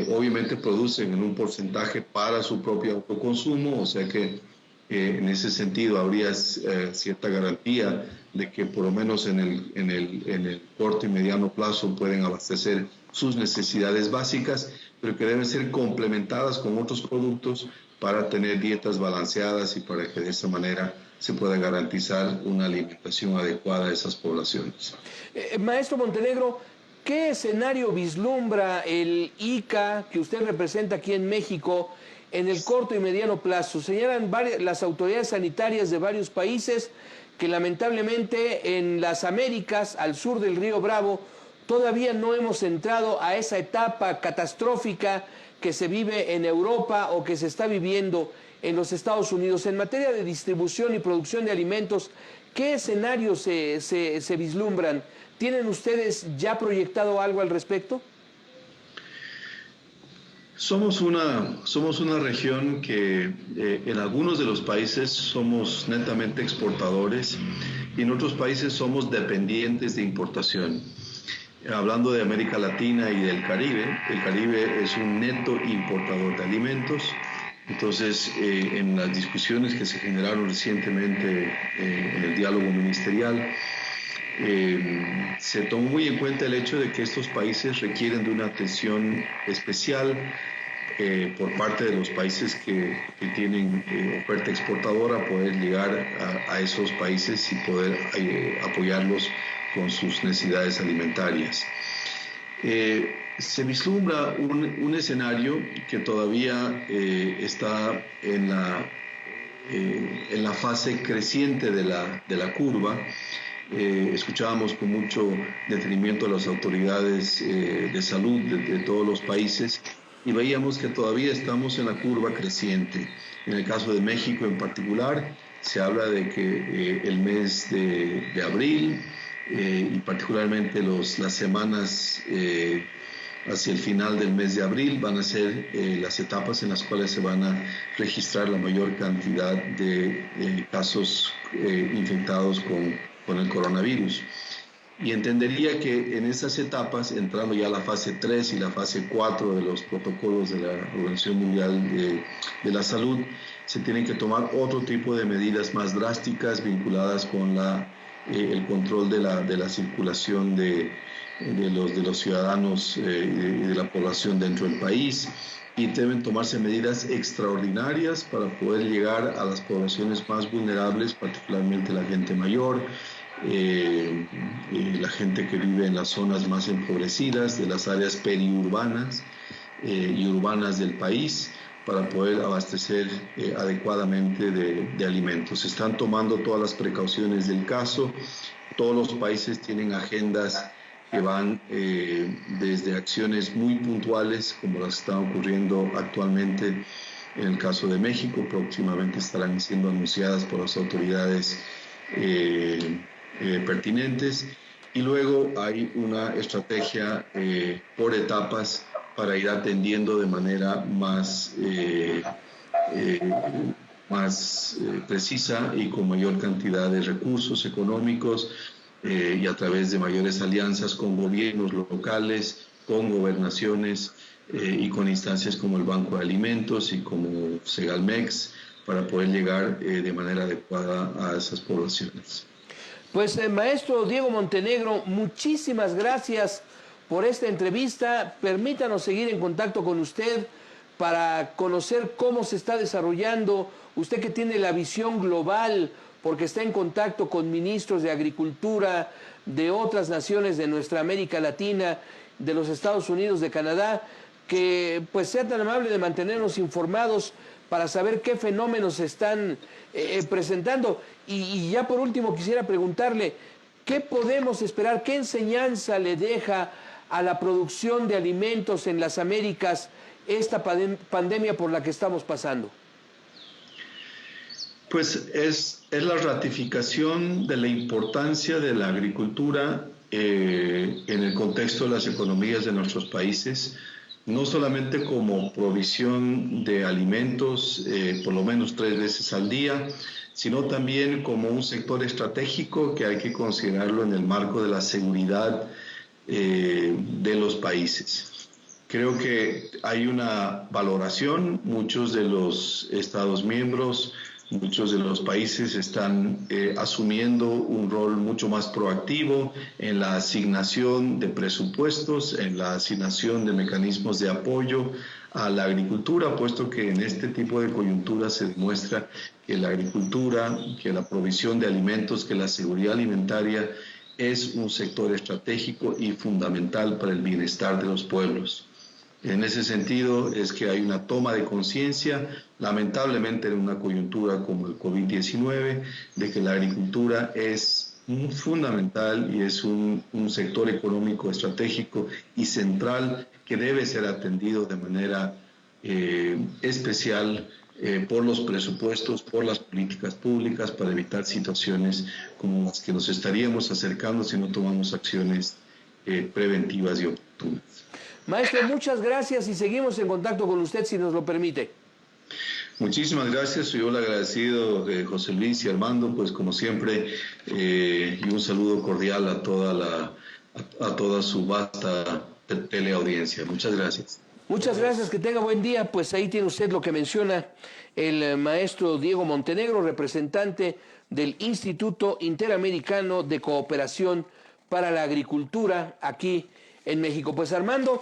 obviamente producen en un porcentaje para su propio autoconsumo, o sea que en ese sentido habría cierta garantía de que por lo menos en el corto y mediano plazo pueden abastecer sus necesidades básicas, pero que deben ser complementadas con otros productos para tener dietas balanceadas y para que de esa manera se pueda garantizar una alimentación adecuada a esas poblaciones. Maestro Montenegro, ¿qué escenario vislumbra el ICA que usted representa aquí en México en el corto y mediano plazo? Señalan las autoridades sanitarias de varios países que lamentablemente en las Américas, al sur del río Bravo, todavía no hemos entrado a esa etapa catastrófica que se vive en Europa o que se está viviendo en los Estados Unidos. En materia de distribución y producción de alimentos, ¿qué escenarios se vislumbran? ¿Tienen ustedes ya proyectado algo al respecto? Somos una región que en algunos de los países somos netamente exportadores y en otros países somos dependientes de importación. Hablando de América Latina y del Caribe, el Caribe es un neto importador de alimentos. Entonces, en las discusiones que se generaron recientemente en el diálogo ministerial, se tomó muy en cuenta el hecho de que estos países requieren de una atención especial por parte de los países que tienen oferta exportadora, poder llegar a esos países y poder apoyarlos con sus necesidades alimentarias. Se vislumbra un escenario que todavía está en la fase creciente de la curva. Escuchábamos con mucho detenimiento a las autoridades de salud de todos los países y veíamos que todavía estamos en la curva creciente. En el caso de México en particular, se habla de que el mes de abril y particularmente las semanas hacia el final del mes de abril van a ser las etapas en las cuales se van a registrar la mayor cantidad de casos infectados con el coronavirus. Y entendería que en esas etapas, entrando ya a la fase 3 y la fase 4 de los protocolos de la Organización Mundial de la Salud, se tienen que tomar otro tipo de medidas más drásticas vinculadas con el control de la circulación de los ciudadanos y de la población dentro del país, y deben tomarse medidas extraordinarias para poder llegar a las poblaciones más vulnerables, particularmente la gente mayor, la gente que vive en las zonas más empobrecidas de las áreas periurbanas y urbanas del país, para poder abastecer adecuadamente de alimentos. Se están tomando todas las precauciones del caso. Todos los países tienen agendas que van desde acciones muy puntuales, como las que están ocurriendo actualmente en el caso de México. Próximamente estarán siendo anunciadas por las autoridades pertinentes. Y luego hay una estrategia por etapas para ir atendiendo de manera más precisa y con mayor cantidad de recursos económicos y a través de mayores alianzas con gobiernos locales, con gobernaciones y con instancias como el Banco de Alimentos y como Segalmex, para poder llegar de manera adecuada a esas poblaciones. Pues maestro Diego Montenegro, muchísimas gracias por esta entrevista. Permítanos seguir en contacto con usted para conocer cómo se está desarrollando, usted que tiene la visión global, porque está en contacto con ministros de Agricultura de otras naciones de nuestra América Latina, de los Estados Unidos, de Canadá, que pues sea tan amable de mantenernos informados para saber qué fenómenos se están presentando. Y ya por último quisiera preguntarle, ¿qué podemos esperar? ¿Qué enseñanza le deja a la producción de alimentos en las Américas esta pandemia por la que estamos pasando? Pues es la ratificación de la importancia de la agricultura en el contexto de las economías de nuestros países, no solamente como provisión de alimentos por lo menos 3 veces al día, sino también como un sector estratégico que hay que considerarlo en el marco de la seguridad de los países. Creo que hay una valoración, muchos de los Estados miembros, muchos de los países están asumiendo un rol mucho más proactivo en la asignación de presupuestos, en la asignación de mecanismos de apoyo a la agricultura, puesto que en este tipo de coyunturas se demuestra que la agricultura, que la provisión de alimentos, que la seguridad alimentaria es un sector estratégico y fundamental para el bienestar de los pueblos. En ese sentido es que hay una toma de conciencia, lamentablemente en una coyuntura como el COVID-19, de que la agricultura es fundamental y es un sector económico estratégico y central que debe ser atendido de manera especial por los presupuestos, por las políticas públicas para evitar situaciones como las que nos estaríamos acercando si no tomamos acciones preventivas y oportunas. Maestro, muchas gracias y seguimos en contacto con usted si nos lo permite. Muchísimas gracias, soy yo el agradecido de José Luis y Armando, pues como siempre, y un saludo cordial a toda su vasta teleaudiencia. Muchas gracias. Muchas gracias, que tenga buen día. Pues ahí tiene usted lo que menciona el maestro Diego Montenegro, representante del Instituto Interamericano de Cooperación para la Agricultura aquí en México. Pues Armando,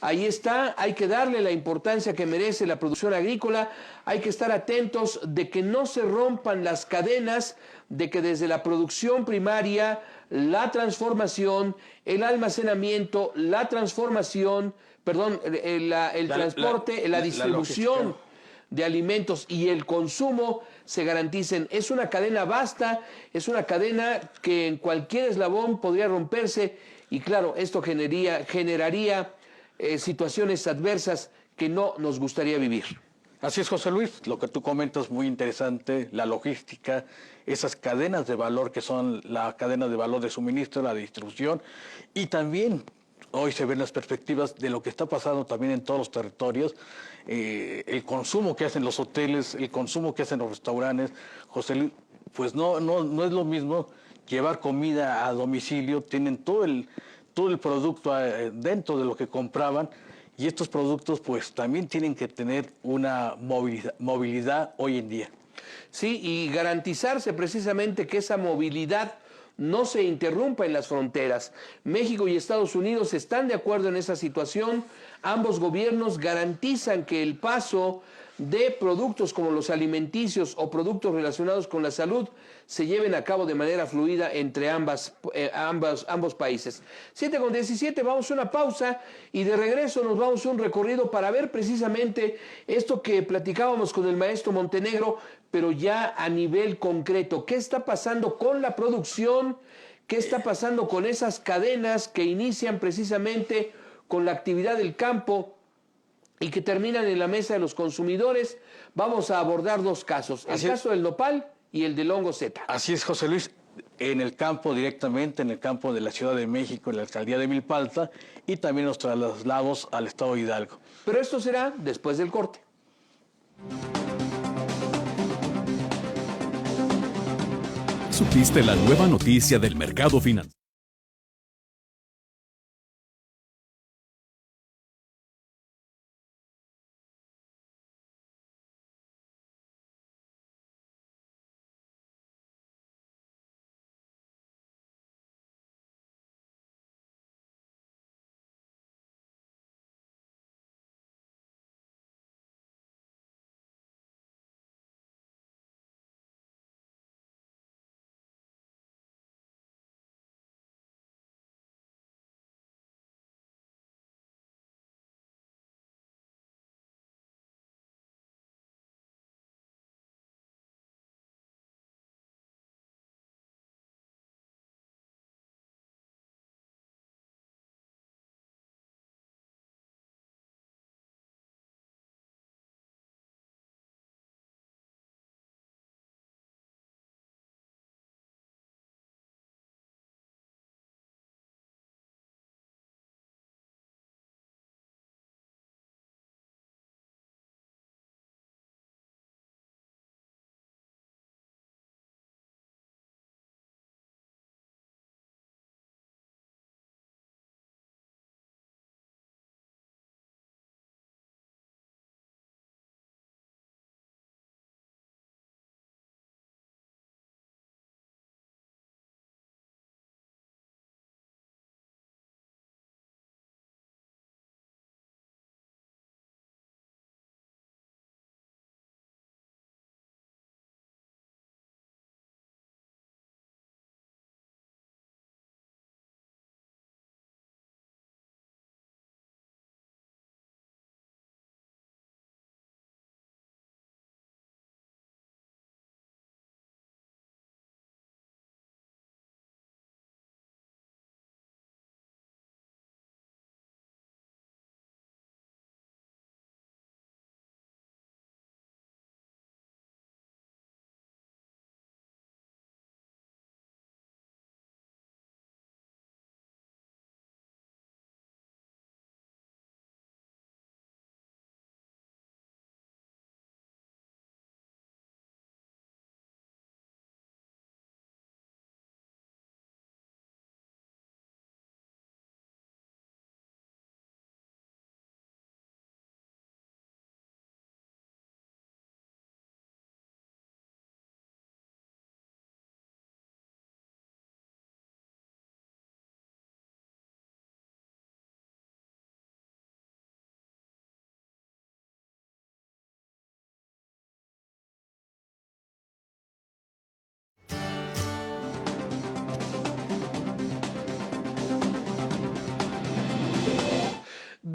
ahí está, hay que darle la importancia que merece la producción agrícola, hay que estar atentos de que no se rompan las cadenas, de que desde la producción primaria, la transformación, el almacenamiento, la transformación, el transporte, la distribución de alimentos y el consumo se garanticen. Es una cadena vasta, es una cadena que en cualquier eslabón podría romperse y claro, esto generaría situaciones adversas que no nos gustaría vivir. Así es, José Luis, lo que tú comentas es muy interesante, la logística, esas cadenas de valor que son la cadena de valor de suministro, la distribución, y también hoy se ven las perspectivas de lo que está pasando también en todos los territorios, el consumo que hacen los hoteles, el consumo que hacen los restaurantes. José Luis, pues no es lo mismo llevar comida a domicilio, tienen todo el producto dentro de lo que compraban, y estos productos pues también tienen que tener una movilidad hoy en día. Sí, y garantizarse precisamente que esa movilidad no se interrumpa en las fronteras. México y Estados Unidos están de acuerdo en esa situación. Ambos gobiernos garantizan que el paso de productos como los alimenticios o productos relacionados con la salud se lleven a cabo de manera fluida entre ambos países. 7:17, vamos a una pausa y de regreso nos vamos a un recorrido para ver precisamente esto que platicábamos con el maestro Montenegro, pero ya a nivel concreto. ¿Qué está pasando con la producción? ¿Qué está pasando con esas cadenas que inician precisamente con la actividad del campo y que terminan en la mesa de los consumidores? Vamos a abordar dos casos, el caso del nopal y el del hongo Z. Así es, José Luis, en el campo directamente, en el campo de la Ciudad de México, en la alcaldía de Milpalta, y también nos trasladamos al estado de Hidalgo. Pero esto será después del corte. ¿Supiste la nueva noticia del mercado financiero?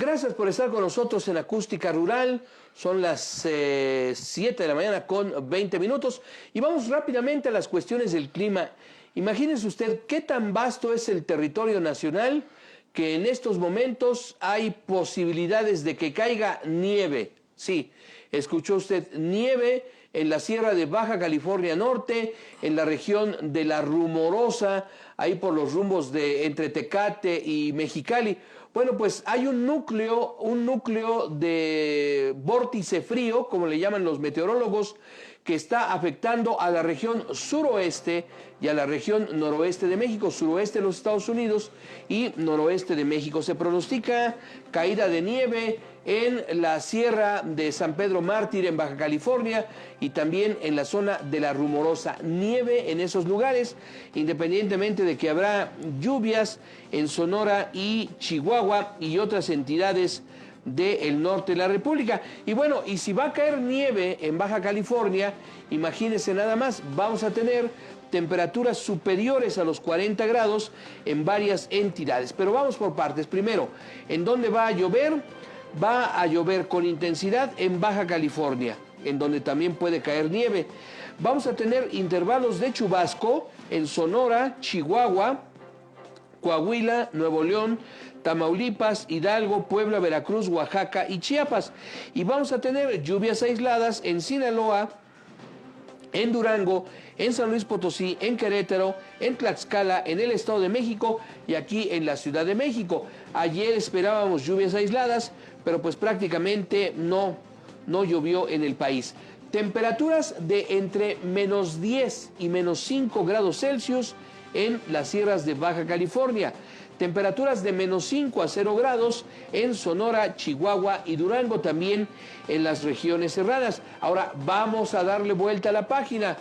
Gracias por estar con nosotros en Acústica Rural. Son las 7 de la mañana con 20 minutos y vamos rápidamente a las cuestiones del clima. Imagínese usted qué tan vasto es el territorio nacional que en estos momentos hay posibilidades de que caiga nieve. Sí, escuchó usted, nieve en la Sierra de Baja California Norte, en la región de La Rumorosa, ahí por los rumbos de entre Tecate y Mexicali. Bueno, pues hay un núcleo de vórtice frío, como le llaman los meteorólogos, que está afectando a la región suroeste y a la región noroeste de México, suroeste de los Estados Unidos y noroeste de México. Se pronostica caída de nieve en la Sierra de San Pedro Mártir en Baja California y también en la zona de La Rumorosa. Nieve en esos lugares, independientemente de que habrá lluvias en Sonora y Chihuahua y otras entidades del norte de la República. Y bueno, y si va a caer nieve en Baja California, imagínense nada más, vamos a tener temperaturas superiores a los 40 grados en varias entidades. Pero vamos por partes. Primero, ¿en dónde va a llover? Va a llover con intensidad en Baja California, en donde también puede caer nieve. Vamos a tener intervalos de chubasco en Sonora, Chihuahua, Coahuila, Nuevo León, Tamaulipas, Hidalgo, Puebla, Veracruz, Oaxaca y Chiapas. Y vamos a tener lluvias aisladas en Sinaloa, en Durango, en San Luis Potosí, en Querétaro, en Tlaxcala, en el Estado de México y aquí en la Ciudad de México. Ayer esperábamos lluvias aisladas, pero pues prácticamente no llovió en el país. Temperaturas de entre menos 10 y menos 5 grados Celsius en las sierras de Baja California. Temperaturas de menos 5 a 0 grados en Sonora, Chihuahua y Durango, también en las regiones serranas. Ahora vamos a darle vuelta a la página.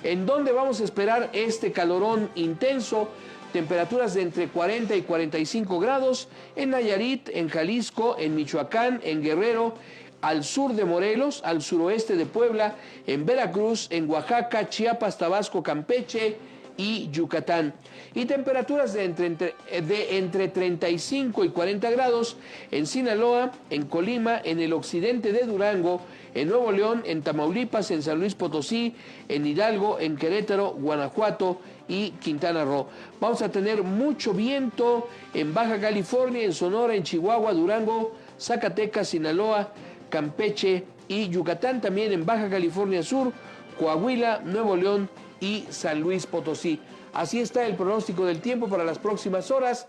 ¿En dónde vamos a esperar este calorón intenso? Temperaturas de entre 40 y 45 grados en Nayarit, en Jalisco, en Michoacán, en Guerrero, al sur de Morelos, al suroeste de Puebla, en Veracruz, en Oaxaca, Chiapas, Tabasco, Campeche y Yucatán. Y temperaturas de entre 35 y 40 grados en Sinaloa, en Colima, en el occidente de Durango, en Nuevo León, en Tamaulipas, en San Luis Potosí, en Hidalgo, en Querétaro, Guanajuato y Quintana Roo. Vamos a tener mucho viento en Baja California, en Sonora, en Chihuahua, Durango, Zacatecas, Sinaloa, Campeche y Yucatán, también en Baja California Sur, Coahuila, Nuevo León y San Luis Potosí. Así está el pronóstico del tiempo para las próximas horas.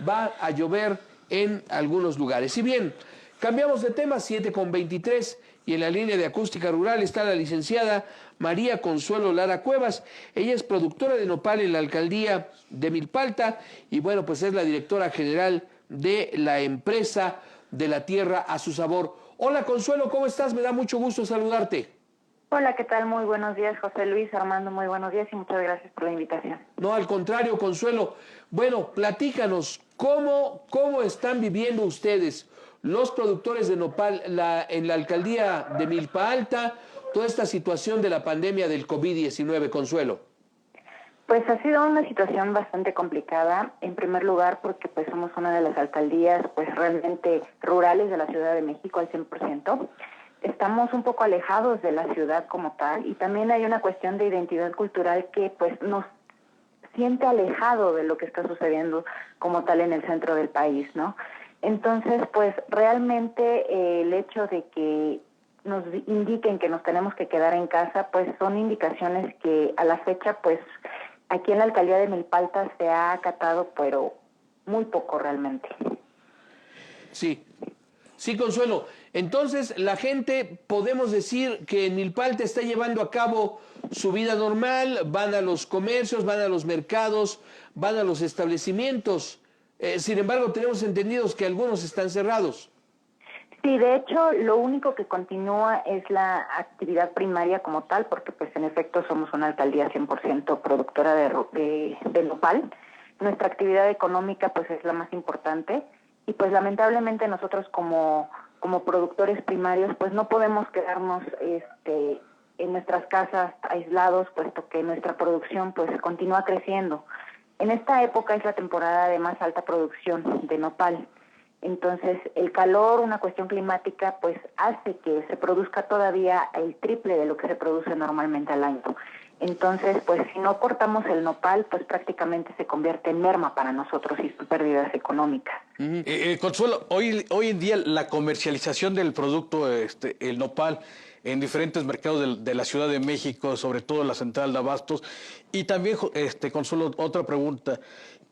Va a llover en algunos lugares. Si bien cambiamos de tema, 7:23, y en la línea de Acústica Rural está la licenciada María Consuelo Lara Cuevas. Ella es productora de nopal en la alcaldía de Milpalta y bueno, pues es la directora general de la empresa De la Tierra a su Sabor. Hola Consuelo, ¿cómo estás? Me da mucho gusto saludarte. Hola, ¿qué tal? Muy buenos días, José Luis, Armando, muy buenos días y muchas gracias por la invitación. No, al contrario, Consuelo. Bueno, platícanos, ¿cómo están viviendo ustedes, los productores de nopal, en la alcaldía de Milpa Alta, toda esta situación de la pandemia del COVID-19, Consuelo? Pues ha sido una situación bastante complicada, en primer lugar porque pues somos una de las alcaldías pues realmente rurales de la Ciudad de México al 100%. Estamos un poco alejados de la ciudad como tal y también hay una cuestión de identidad cultural que pues nos siente alejado de lo que está sucediendo como tal en el centro del país, ¿no? Entonces, pues realmente el hecho de que nos indiquen que nos tenemos que quedar en casa, pues son indicaciones que a la fecha, pues aquí en la alcaldía de Milpalta se ha acatado, pero muy poco realmente. Sí, Consuelo. Entonces, la gente, podemos decir que en Milpalta está llevando a cabo su vida normal, van a los comercios, van a los mercados, van a los establecimientos. Sin embargo, tenemos entendidos que algunos están cerrados. Sí, de hecho, lo único que continúa es la actividad primaria como tal, porque pues en efecto somos una alcaldía 100% productora de nopal. Nuestra actividad económica pues es la más importante y pues lamentablemente nosotros como productores primarios pues no podemos quedarnos en nuestras casas aislados, puesto que nuestra producción pues continúa creciendo. En esta época es la temporada de más alta producción de nopal. Entonces, el calor, una cuestión climática, pues hace que se produzca todavía el triple de lo que se produce normalmente al año. Entonces, pues si no cortamos el nopal, pues prácticamente se convierte en merma para nosotros y son pérdidas económicas. Consuelo, hoy en día la comercialización del producto, el nopal, en diferentes mercados de la Ciudad de México, sobre todo la central de abastos, y también, Consuelo, otra pregunta,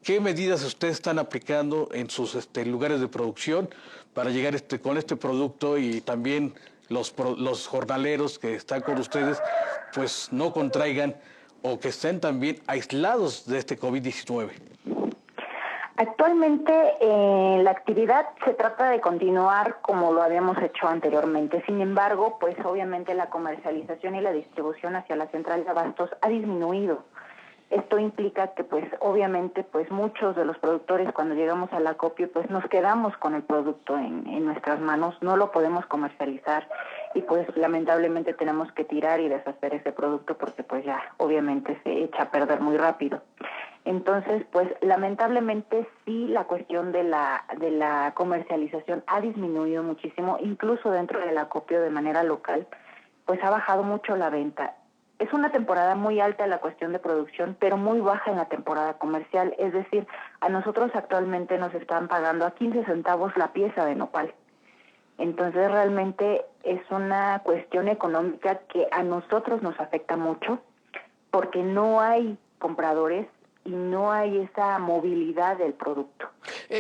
¿qué medidas ustedes están aplicando en sus lugares de producción para llegar con este producto y también los jornaleros que están con ustedes, pues no contraigan o que estén también aislados de este COVID-19? Actualmente la actividad se trata de continuar como lo habíamos hecho anteriormente. Sin embargo, pues obviamente la comercialización y la distribución hacia la central de abastos ha disminuido. Esto implica que pues obviamente pues muchos de los productores cuando llegamos al acopio pues nos quedamos con el producto en nuestras manos, no lo podemos comercializar y pues lamentablemente tenemos que tirar y deshacer ese producto porque pues ya obviamente se echa a perder muy rápido. Entonces pues lamentablemente sí la cuestión de la comercialización ha disminuido muchísimo, incluso dentro del acopio de manera local pues ha bajado mucho la venta. Es una temporada muy alta en la cuestión de producción, pero muy baja en la temporada comercial. Es decir, a nosotros actualmente nos están pagando a 15 centavos la pieza de nopal. Entonces, realmente es una cuestión económica que a nosotros nos afecta mucho porque no hay compradores y no hay esa movilidad del producto.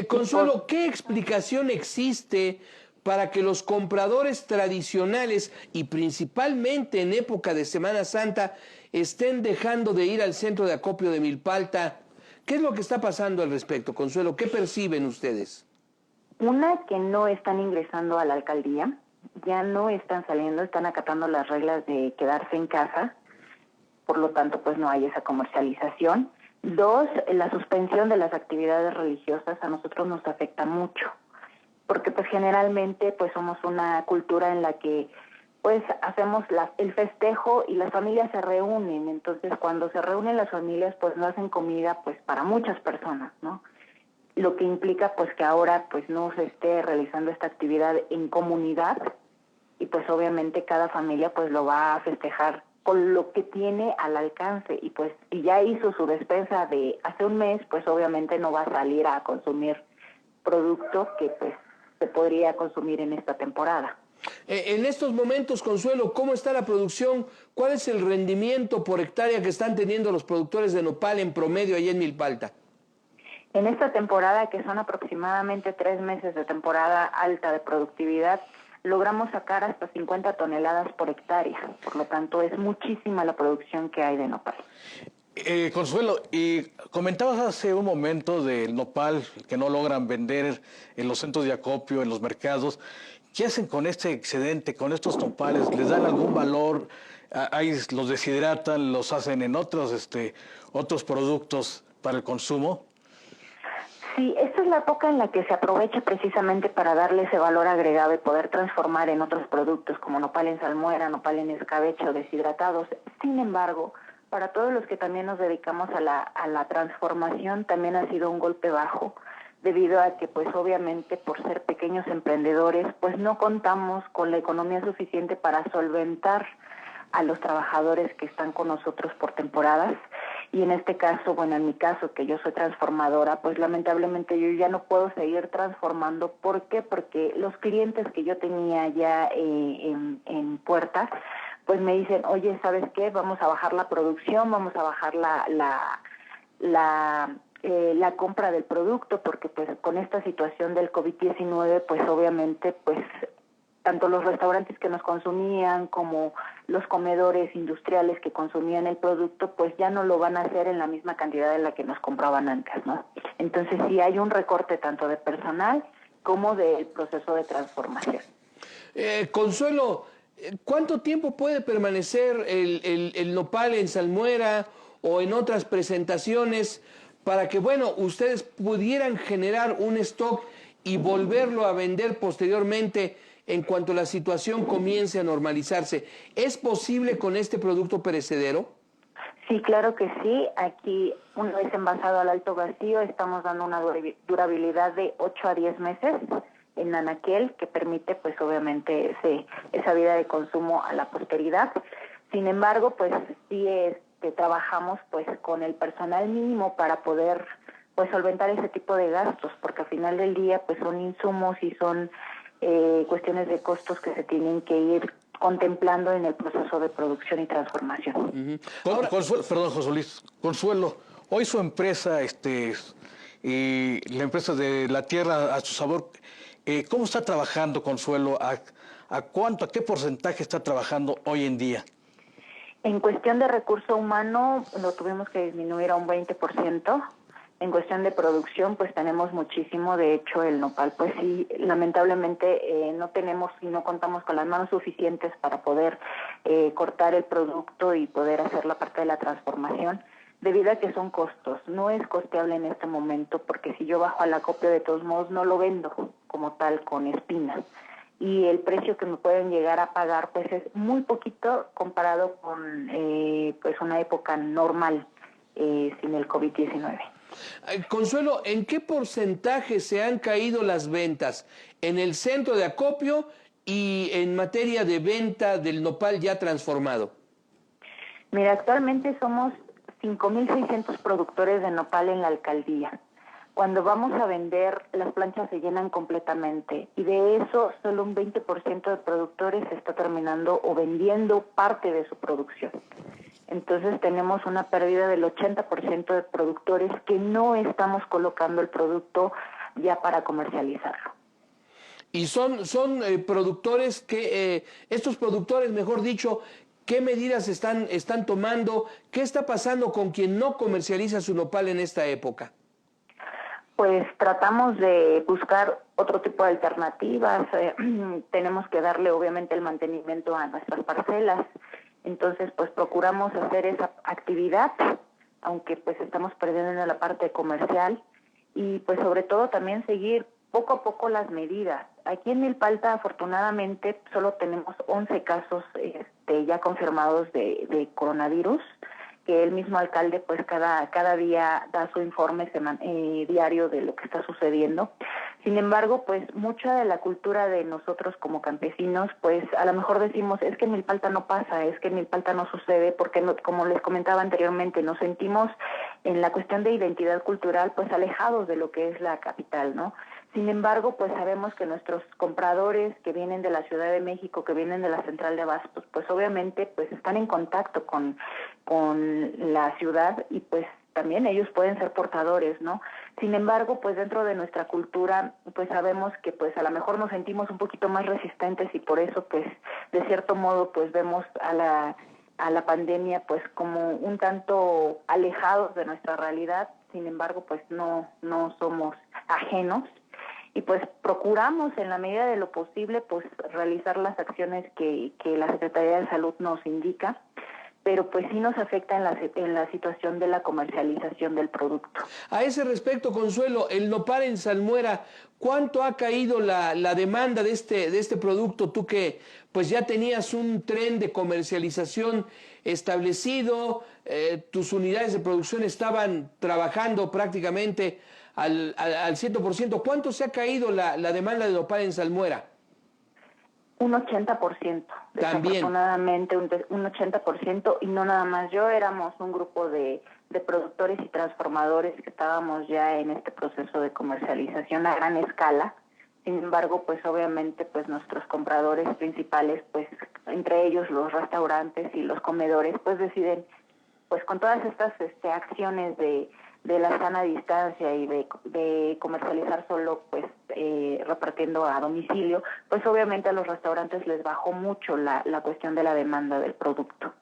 Consuelo, ¿qué explicación existe para que los compradores tradicionales y principalmente en época de Semana Santa estén dejando de ir al centro de acopio de Milpalta? ¿Qué es lo que está pasando al respecto, Consuelo? ¿Qué perciben ustedes? Una, que no están ingresando a la alcaldía, ya no están saliendo, están acatando las reglas de quedarse en casa, por lo tanto pues no hay esa comercialización. Dos, la suspensión de las actividades religiosas a nosotros nos afecta mucho, porque pues generalmente pues somos una cultura en la que pues hacemos el festejo y las familias se reúnen, entonces cuando se reúnen las familias pues no hacen comida pues para muchas personas, ¿no? Lo que implica pues que ahora pues no se esté realizando esta actividad en comunidad y pues obviamente cada familia pues lo va a festejar con lo que tiene al alcance y pues si ya hizo su despensa de hace un mes pues obviamente no va a salir a consumir producto que pues se podría consumir en esta temporada. En estos momentos, Consuelo, ¿cómo está la producción? ¿Cuál es el rendimiento por hectárea que están teniendo los productores de nopal en promedio allá en Milpalta? En esta temporada, que son aproximadamente 3 meses de temporada alta de productividad, logramos sacar hasta 50 toneladas por hectárea. Por lo tanto, es muchísima la producción que hay de nopal. Consuelo, y comentabas hace un momento del nopal que no logran vender en los centros de acopio, en los mercados. ¿Qué hacen con este excedente, con estos nopales? ¿Les dan algún valor? Ahí los deshidratan, los hacen en otros productos para el consumo. Sí, esta es la época en la que se aprovecha precisamente para darle ese valor agregado y poder transformar en otros productos como nopal en salmuera, nopal en escabeche o deshidratados. Sin embargo, para todos los que también nos dedicamos a la transformación, también ha sido un golpe bajo, debido a que pues obviamente por ser pequeños emprendedores, pues no contamos con la economía suficiente para solventar a los trabajadores que están con nosotros por temporadas. Y en este caso, bueno, en mi caso, que yo soy transformadora, pues lamentablemente yo ya no puedo seguir transformando. ¿Por qué? Porque los clientes que yo tenía ya en puerta, pues me dicen, oye, ¿sabes qué? Vamos a bajar la producción, vamos a bajar la compra del producto, porque pues con esta situación del COVID-19, pues obviamente, pues tanto los restaurantes que nos consumían como los comedores industriales que consumían el producto, pues ya no lo van a hacer en la misma cantidad en la que nos compraban antes, ¿no? Entonces sí hay un recorte tanto de personal como del proceso de transformación. Consuelo, ¿cuánto tiempo puede permanecer el nopal en salmuera o en otras presentaciones para que, bueno, ustedes pudieran generar un stock y volverlo a vender posteriormente en cuanto la situación comience a normalizarse? ¿Es posible con este producto perecedero? Sí, claro que sí. Aquí, una vez envasado al alto vacío, estamos dando una durabilidad de 8 a 10 meses en anaquel, que permite, pues, obviamente, esa vida de consumo a la posteridad. Sin embargo, pues, sí trabajamos, pues, con el personal mínimo para poder, pues, solventar ese tipo de gastos, porque al final del día, pues, son insumos y son cuestiones de costos que se tienen que ir contemplando en el proceso de producción y transformación. Perdón, José Luis. Consuelo, hoy su empresa, y la empresa de la tierra a su sabor, ¿cómo está trabajando, Consuelo? ¿A qué porcentaje está trabajando hoy en día? En cuestión de recurso humano, lo tuvimos que disminuir a un 20%. En cuestión de producción, pues tenemos muchísimo. De hecho, el nopal, pues sí, lamentablemente no tenemos y no contamos con las manos suficientes para poder cortar el producto y poder hacer la parte de la transformación, debido a que son costos. No es costeable en este momento, porque si yo bajo al acopio, de todos modos no lo vendo como tal con espinas. Y el precio que me pueden llegar a pagar, pues es muy poquito comparado con pues una época normal sin el COVID-19. Consuelo, ¿en qué porcentaje se han caído las ventas en el centro de acopio y en materia de venta del nopal ya transformado? Mira, actualmente somos 5,600 productores de nopal en la alcaldía. Cuando vamos a vender, las planchas se llenan completamente y de eso solo un 20% de productores está terminando o vendiendo parte de su producción. Entonces tenemos una pérdida del 80% de productores que no estamos colocando el producto ya para comercializarlo. Y son productores que, estos productores, mejor dicho, ¿qué medidas están tomando? ¿Qué está pasando con quien no comercializa su nopal en esta época? Pues tratamos de buscar otro tipo de alternativas. Tenemos que darle obviamente el mantenimiento a nuestras parcelas. Entonces, pues procuramos hacer esa actividad, aunque pues estamos perdiendo en la parte comercial, y pues sobre todo también seguir poco a poco las medidas. Aquí en Milpalta, afortunadamente, solo tenemos 11 casos ya confirmados de coronavirus, que el mismo alcalde pues cada día da su informe diario de lo que está sucediendo. Sin embargo, pues mucha de la cultura de nosotros como campesinos, pues a lo mejor decimos, es que en Milpalta no pasa, es que en Milpalta no sucede, porque no, como les comentaba anteriormente, nos sentimos en la cuestión de identidad cultural pues alejados de lo que es la capital, ¿no? Sin embargo, pues sabemos que nuestros compradores que vienen de la Ciudad de México, que vienen de la Central de Abastos, pues obviamente pues están en contacto con la ciudad y pues también ellos pueden ser portadores, ¿no? Sin embargo, pues dentro de nuestra cultura, pues sabemos que pues a lo mejor nos sentimos un poquito más resistentes y por eso pues de cierto modo pues vemos a la pandemia pues como un tanto alejados de nuestra realidad. Sin embargo, pues no somos ajenos. Y pues procuramos en la medida de lo posible pues realizar las acciones que la Secretaría de Salud nos indica, pero pues sí nos afecta en la situación de la comercialización del producto. A ese respecto, Consuelo, el nopal en Salmuera, ¿cuánto ha caído la demanda de este producto? Tú que pues ya tenías un tren de comercialización establecido, tus unidades de producción estaban trabajando prácticamente al 100%. ¿Cuánto se ha caído la demanda de nopal en Salmuera? Un 80%. Desafortunadamente, un 80%, y no nada más yo, éramos un grupo de productores y transformadores que estábamos ya en este proceso de comercialización a gran escala. Sin embargo, pues obviamente pues nuestros compradores principales, pues entre ellos los restaurantes y los comedores, pues deciden, pues con todas estas acciones de la sana distancia y de comercializar solo pues repartiendo a domicilio, pues obviamente a los restaurantes les bajó mucho la cuestión de la demanda del producto.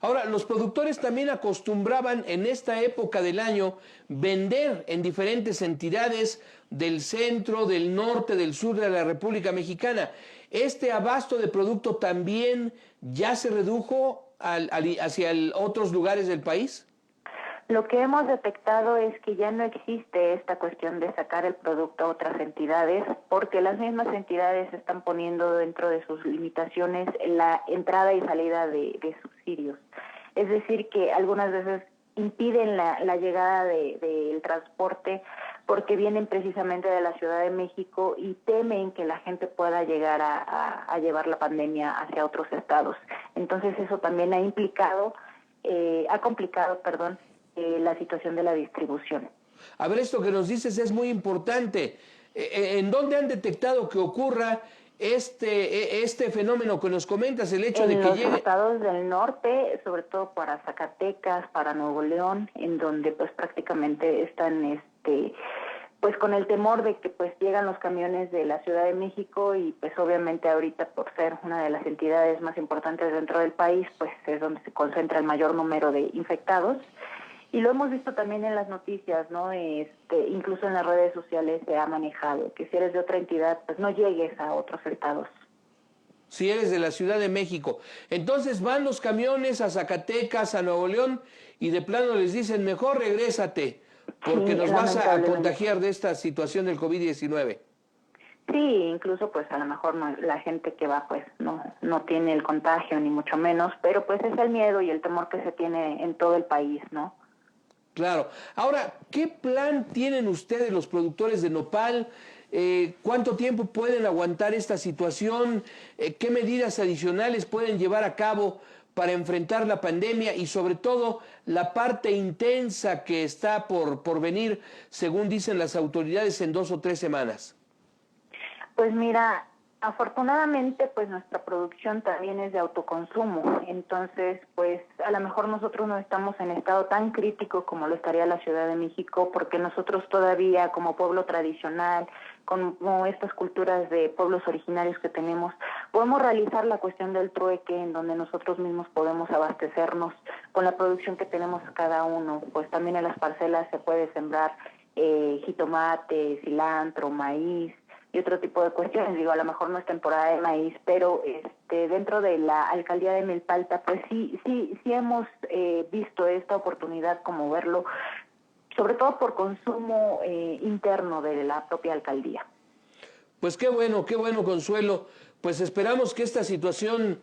Ahora, los productores también acostumbraban en esta época del año vender en diferentes entidades del centro, del norte, del sur de la República Mexicana. ¿Este abasto de producto también ya se redujo hacia otros lugares del país? Lo que hemos detectado es que ya no existe esta cuestión de sacar el producto a otras entidades, porque las mismas entidades están poniendo dentro de sus limitaciones la entrada y salida de subsidios. es decir, que algunas veces impiden la llegada del transporte porque vienen precisamente de la Ciudad de México y temen que la gente pueda llegar a llevar la pandemia hacia otros estados. Entonces eso también ha complicado, la situación de la distribución. A ver, esto que nos dices es muy importante. ¿En dónde han detectado que ocurra este fenómeno que nos comentas, el hecho de que llegue? En los estados del norte, sobre todo para Zacatecas, para Nuevo León, en donde pues prácticamente están pues con el temor de que pues llegan los camiones de la Ciudad de México y pues obviamente ahorita por ser una de las entidades más importantes dentro del país, pues es donde se concentra el mayor número de infectados. Y lo hemos visto también en las noticias, ¿no? Incluso en las redes sociales se ha manejado que si eres de otra entidad, pues no llegues a otros estados. Si eres de la Ciudad de México. Entonces van los camiones a Zacatecas, a Nuevo León, y de plano les dicen, mejor regrésate, porque sí, nos vas a contagiar de esta situación del COVID-19. Sí, incluso pues a lo mejor la gente que va pues no tiene el contagio, ni mucho menos, pero pues es el miedo y el temor que se tiene en todo el país, ¿no? Claro. Ahora, ¿qué plan tienen ustedes, los productores de nopal? ¿Cuánto tiempo pueden aguantar esta situación? ¿Qué medidas adicionales pueden llevar a cabo para enfrentar la pandemia? Y sobre todo, la parte intensa que está por venir, según dicen las autoridades, en 2 o 3 semanas. Pues mira, afortunadamente pues nuestra producción también es de autoconsumo, entonces pues a lo mejor nosotros no estamos en estado tan crítico como lo estaría la Ciudad de México, porque nosotros todavía como pueblo tradicional, como estas culturas de pueblos originarios que tenemos, podemos realizar la cuestión del trueque en donde nosotros mismos podemos abastecernos con la producción que tenemos cada uno, pues también en las parcelas se puede sembrar jitomate, cilantro, maíz, y otro tipo de cuestiones. Digo, a lo mejor no es temporada de maíz, pero dentro de la alcaldía de Milpalta, pues sí hemos visto esta oportunidad como verlo, sobre todo por consumo interno de la propia alcaldía. Pues qué bueno, Consuelo. Pues esperamos que esta situación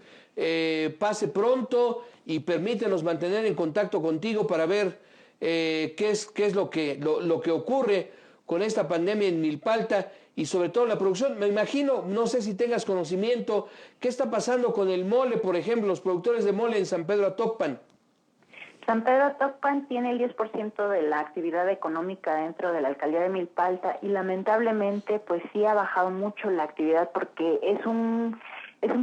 pase pronto y permítanos mantener en contacto contigo para ver qué es lo que ocurre con esta pandemia en Milpalta y sobre todo la producción. Me imagino, no sé si tengas conocimiento, ¿qué está pasando con el mole, por ejemplo, los productores de mole en San Pedro Atocpan? San Pedro Atocpan tiene el 10% de la actividad económica dentro de la alcaldía de Milpalta y lamentablemente pues sí ha bajado mucho la actividad porque es un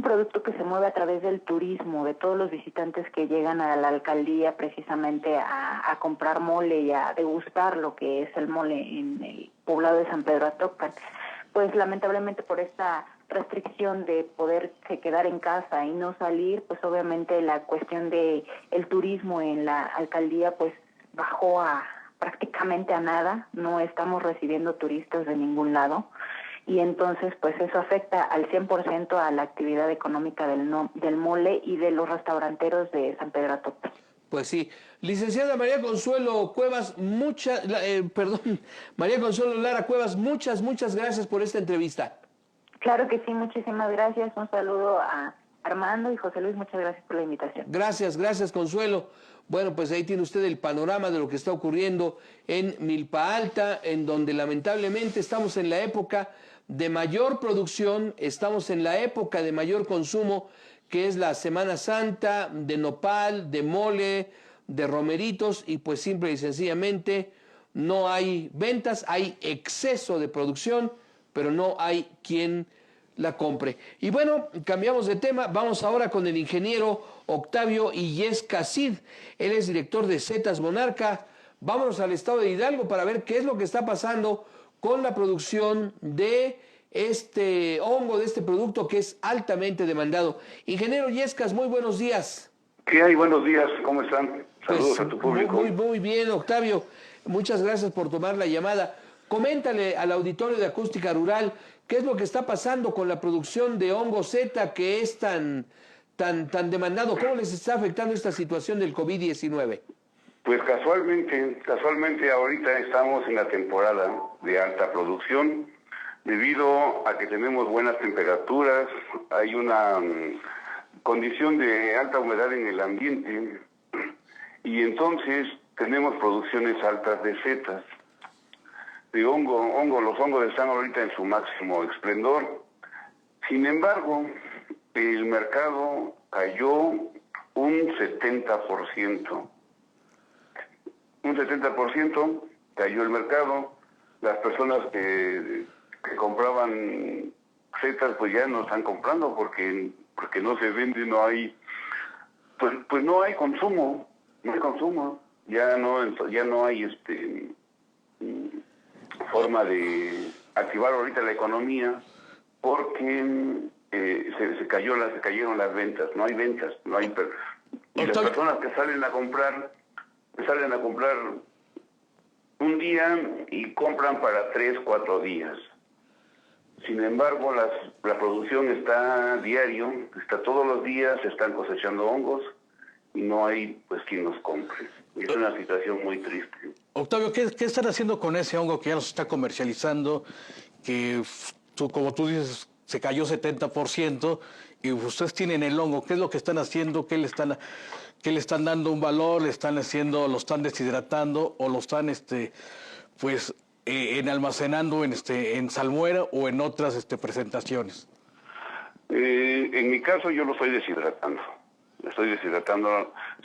producto que se mueve a través del turismo, de todos los visitantes que llegan a la alcaldía precisamente a comprar mole y a degustar lo que es el mole en el poblado de San Pedro Atocpan. Pues lamentablemente por esta restricción de poderse quedar en casa y no salir, pues obviamente la cuestión de el turismo en la alcaldía pues bajó prácticamente a nada, no estamos recibiendo turistas de ningún lado y entonces pues eso afecta al 100% a la actividad económica del mole y de los restauranteros de San Pedro Atocpan. Pues sí. Licenciada María Consuelo Cuevas, María Consuelo Lara Cuevas, muchas gracias por esta entrevista. Claro que sí, muchísimas gracias. Un saludo a Armando y José Luis, muchas gracias por la invitación. Gracias Consuelo. Bueno, pues ahí tiene usted el panorama de lo que está ocurriendo en Milpa Alta, en donde lamentablemente estamos en la época de mayor producción, estamos en la época de mayor consumo, que es la Semana Santa, de nopal, de mole, de romeritos, y pues simple y sencillamente no hay ventas, hay exceso de producción, pero no hay quien la compre. Y bueno, cambiamos de tema, vamos ahora con el ingeniero Octavio Illesca Cid. Él es director de Zetas Monarca. Vámonos al estado de Hidalgo para ver qué es lo que está pasando con la producción de este hongo, de este producto que es altamente demandado. Ingeniero Illescas, muy buenos días. ¿Qué hay? Buenos días, ¿cómo están? Saludos a tu público. Muy bien, Octavio. Muchas gracias por tomar la llamada. Coméntale al auditorio de Acústica Rural qué es lo que está pasando con la producción de hongo Z que es tan demandado. ¿Cómo les está afectando esta situación del COVID-19? Pues casualmente ahorita estamos en la temporada de alta producción debido a que tenemos buenas temperaturas, hay una condición de alta humedad en el ambiente Y entonces tenemos producciones altas de setas, de hongo. Los hongos están ahorita en su máximo esplendor. Sin embargo, el mercado cayó un 70%. Un 70% cayó el mercado. Las personas que compraban setas pues ya no están comprando porque no se vende, no hay, pues no hay consumo, ya no hay forma de activar ahorita la economía porque se cayeron las ventas, no hay ventas, y las personas que salen a comprar un día y compran para 3, 4 días. Sin embargo, la producción está diario, está todos los días, se están cosechando hongos y no hay pues quien los compre. Es una situación muy triste. Octavio, ¿qué están haciendo con ese hongo que ya no se está comercializando, que como tú dices, se cayó 70%, y ustedes tienen el hongo? ¿Qué es lo que están haciendo? ¿Qué le están dando un valor? ¿Le están haciendo, lo están deshidratando o lo están almacenando en salmuera o en otras presentaciones? En mi caso yo lo estoy deshidratando.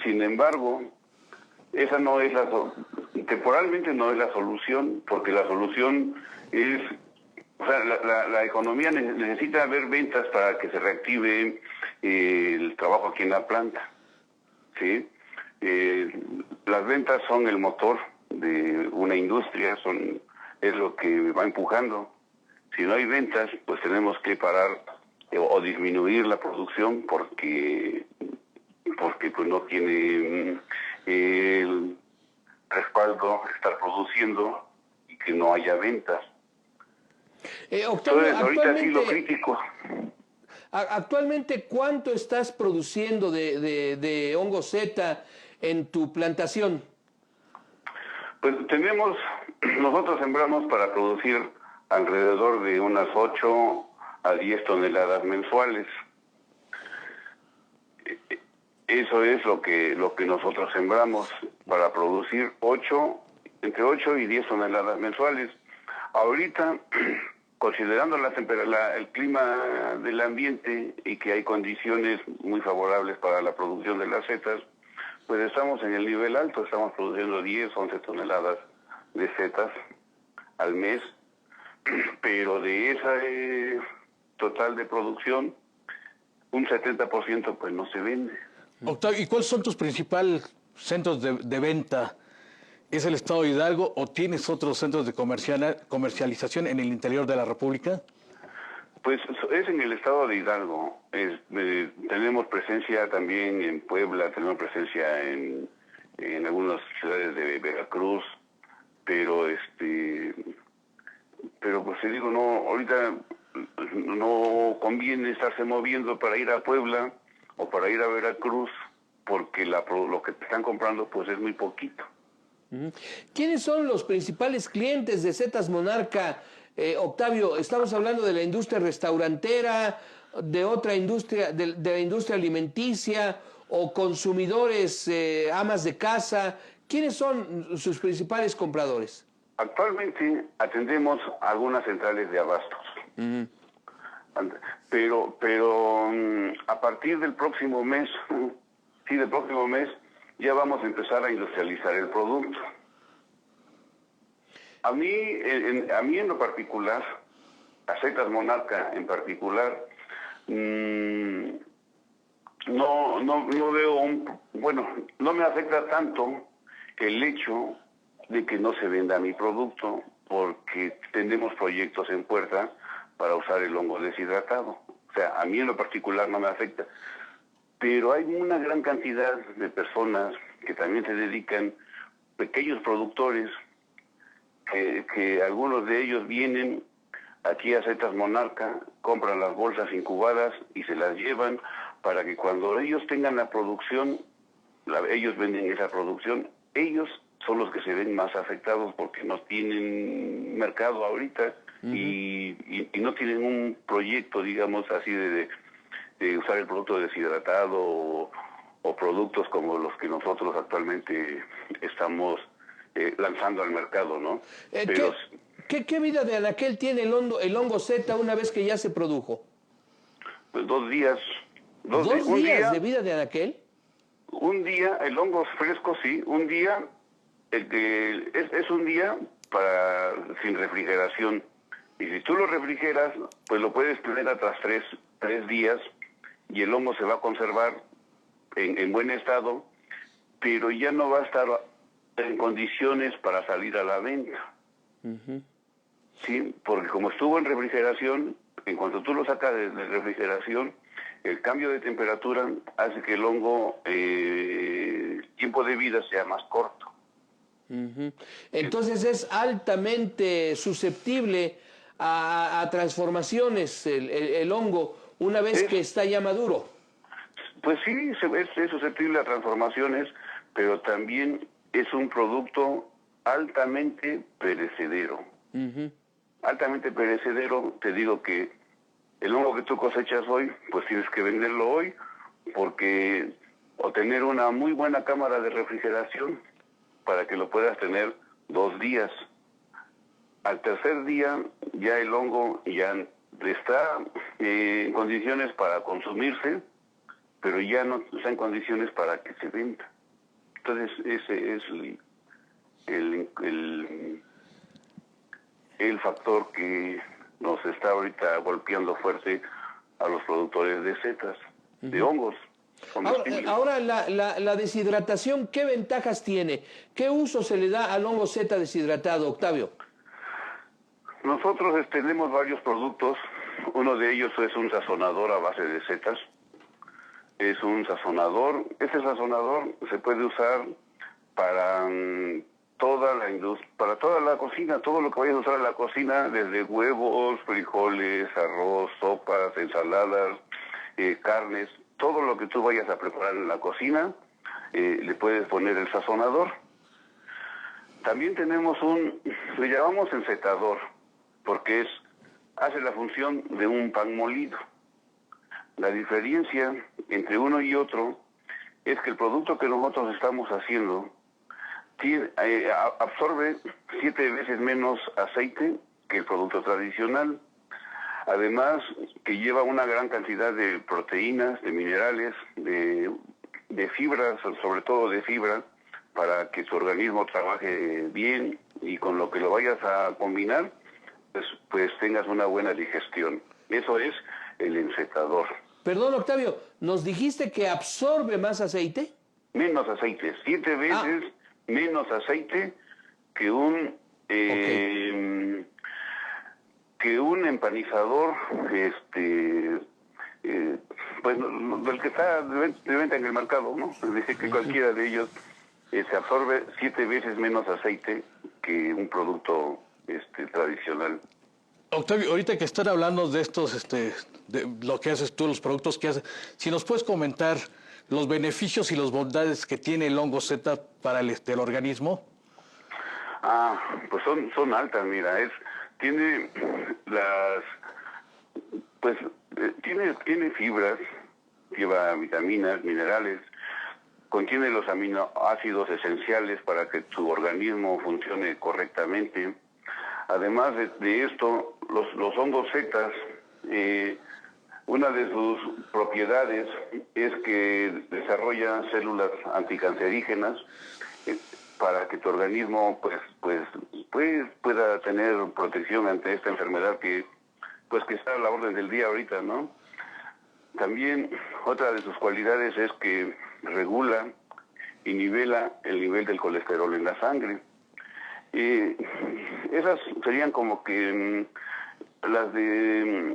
Sin embargo, esa no es temporalmente no es la solución, porque la solución es, o sea, la economía necesita haber ventas para que se reactive el trabajo aquí en la planta, ¿sí? Las ventas son el motor de una industria, es lo que va empujando. Si no hay ventas, pues tenemos que parar o disminuir la producción porque pues no tiene el respaldo estar produciendo y que no haya ventas. Octavio, entonces, ahorita sí lo crítico. Actualmente, ¿cuánto estás produciendo de hongo Z en tu plantación? Pues nosotros sembramos para producir alrededor de unas 8 a 10 toneladas mensuales. Eso es lo que nosotros sembramos para producir entre 8 y 10 toneladas mensuales. Ahorita, considerando el clima del ambiente y que hay condiciones muy favorables para la producción de las setas, pues estamos en el nivel alto, estamos produciendo 10, 11 toneladas de setas al mes, pero de esa total de producción, un 70% pues no se vende. Octavio, ¿y cuáles son tus principales centros de venta? ¿Es el Estado de Hidalgo o tienes otros centros de comercialización en el interior de la República? Pues es en el Estado de Hidalgo. Tenemos presencia también en Puebla, tenemos presencia en algunas ciudades de Veracruz, pero pues te digo, no, ahorita no conviene estarse moviendo para ir a Puebla o para ir a Veracruz, porque lo que te están comprando pues es muy poquito. ¿Quiénes son los principales clientes de Setas Monarca, Octavio? Estamos hablando de la industria restaurantera, de otra industria, de la industria alimenticia, o consumidores, amas de casa. ¿Quiénes son sus principales compradores? Actualmente atendemos algunas centrales de abastos. Pero a partir del próximo mes, ya vamos a empezar a industrializar el producto. A mí en lo particular, a Setas Monarca en particular, no veo no me afecta tanto el hecho de que no se venda mi producto, porque tenemos proyectos en puerta para usar el hongo deshidratado. O sea, a mí en lo particular no me afecta. Pero hay una gran cantidad de personas que también se dedican, pequeños productores, que algunos de ellos vienen aquí a Setas Monarca, compran las bolsas incubadas y se las llevan para que cuando ellos tengan la producción, ellos venden esa producción, ellos son los que se ven más afectados porque no tienen mercado ahorita y no tienen un proyecto, digamos así, de usar el producto deshidratado o productos como los que nosotros nosotros actualmente estamos lanzando al mercado, ¿no? ¿Qué vida de anaquel tiene el hongo Z una vez que ya se produjo? Pues 2 días. ¿2 días de vida de anaquel? Un día, el hongo fresco, sí. Un día, es un día sin refrigeración. Y si tú lo refrigeras, pues lo puedes tener hasta 3 días y el hongo se va a conservar en buen estado, pero ya no va a estar en condiciones para salir a la venta. Sí, porque como estuvo en refrigeración, en cuanto tú lo sacas de refrigeración, el cambio de temperatura hace que el hongo, tiempo de vida sea más corto. Entonces es altamente susceptible a transformaciones el hongo una vez que está ya maduro. Pues sí, es susceptible a transformaciones, pero también es un producto altamente perecedero. Altamente perecedero, te digo que el hongo que tú cosechas hoy, pues tienes que venderlo hoy, porque o tener una muy buena cámara de refrigeración para que lo puedas tener 2 días. Al tercer día ya el hongo ya está en condiciones para consumirse, pero ya no está en condiciones para que se venda. Entonces ese es el factor que nos está ahorita golpeando fuerte a los productores de setas, de hongos. Ahora la deshidratación, ¿qué ventajas tiene? ¿Qué uso se le da al hongo Z deshidratado, Octavio? Nosotros tenemos varios productos. Uno de ellos es un sazonador a base de setas. Es un sazonador. Ese sazonador se puede usar para toda la industria, para toda la cocina, todo lo que vayas a usar en la cocina, desde huevos, frijoles, arroz, sopas, ensaladas, carnes, todo lo que tú vayas a preparar en la cocina, le puedes poner el sazonador. También tenemos le llamamos encetador, porque hace la función de un pan molido. La diferencia entre uno y otro es que el producto que nosotros estamos haciendo absorbe 7 veces menos aceite que el producto tradicional. Además, que lleva una gran cantidad de proteínas, de minerales, de fibras, sobre todo de fibra, para que tu organismo trabaje bien y con lo que lo vayas a combinar, pues tengas una buena digestión. Eso es el encetador. Perdón, Octavio, ¿nos dijiste que absorbe más aceite? Menos aceite, 7 veces menos aceite que un empanizador, pues del que está de venta en el mercado, ¿no? Dice que cualquiera de ellos se absorbe 7 veces menos aceite que un producto tradicional. Octavio, ahorita que están hablando de estos, de lo que haces tú, los productos que haces, si nos puedes comentar los beneficios y las bondades que tiene el hongo Z para el organismo. Pues son altas, mira, tiene tiene fibras, lleva vitaminas, minerales, contiene los aminoácidos esenciales para que tu organismo funcione correctamente. Además de esto, los hongos zetas, una de sus propiedades es que desarrolla células anticancerígenas para que tu organismo pues pueda tener protección ante esta enfermedad que está a la orden del día ahorita, ¿no? También otra de sus cualidades es que regula y nivela el nivel del colesterol en la sangre. Esas serían como que las de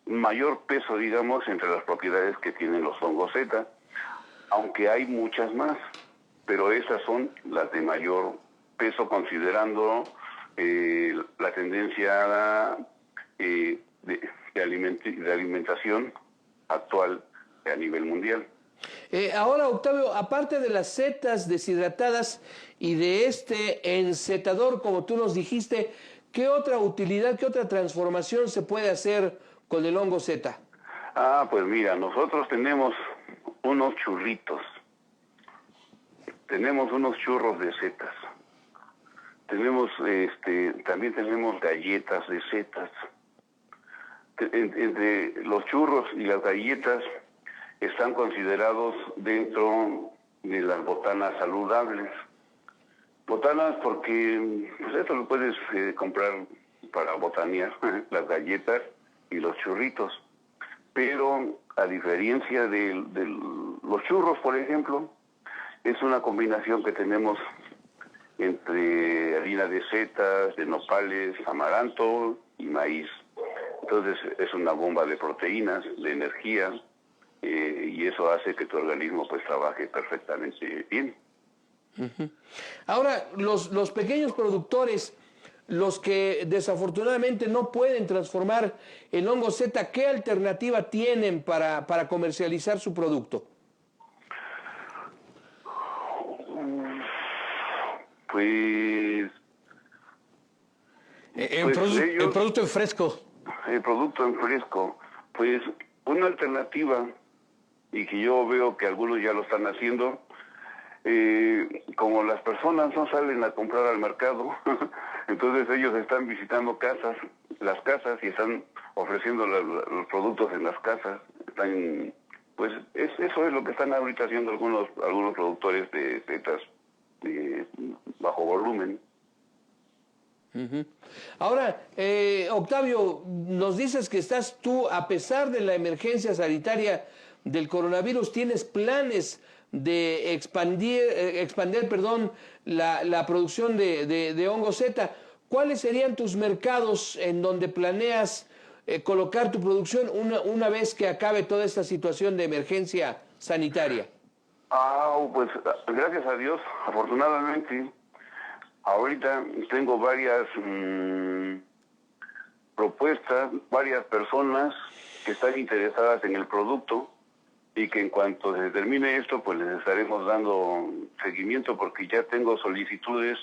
mayor peso, digamos, entre las propiedades que tienen los hongos Z, aunque hay muchas más, pero esas son las de mayor peso considerando la tendencia de alimentación actual a nivel mundial. Ahora, Octavio, aparte de las setas deshidratadas y de este encetador, como tú nos dijiste, ¿qué otra utilidad, qué otra transformación se puede hacer con el hongo Z? Pues mira, nosotros tenemos unos churritos. tenemos unos churros de setas. Tenemos, también tenemos galletas de setas. Entre los churros y las galletas están considerados dentro de las botanas saludables. Botanas porque pues esto lo puedes comprar para botanear, las galletas y los churritos. Pero a diferencia de los churros, por ejemplo, es una combinación que tenemos entre harina de setas, de nopales, amaranto y maíz. Entonces es una bomba de proteínas, de energía, y eso hace que tu organismo pues trabaje perfectamente bien. Ahora, los pequeños productores, los que desafortunadamente no pueden transformar el hongo Z, ¿qué alternativa tienen para comercializar su producto? El producto en fresco. El producto en fresco, pues una alternativa, y que yo veo que algunos ya lo están haciendo, como las personas no salen a comprar al mercado, entonces ellos están visitando las casas y están ofreciendo los productos en las casas. Pues eso es lo que están ahorita haciendo algunos productores de setas de bajo volumen. Ahora, Octavio, nos dices que estás tú, a pesar de la emergencia sanitaria del coronavirus, tienes planes de expandir la producción de hongo Z. ¿Cuáles serían tus mercados en donde planeas colocar tu producción una vez que acabe toda esta situación de emergencia sanitaria? Pues gracias a Dios, afortunadamente, ahorita tengo varias propuestas, varias personas que están interesadas en el producto y que en cuanto se termine esto, pues les estaremos dando seguimiento, porque ya tengo solicitudes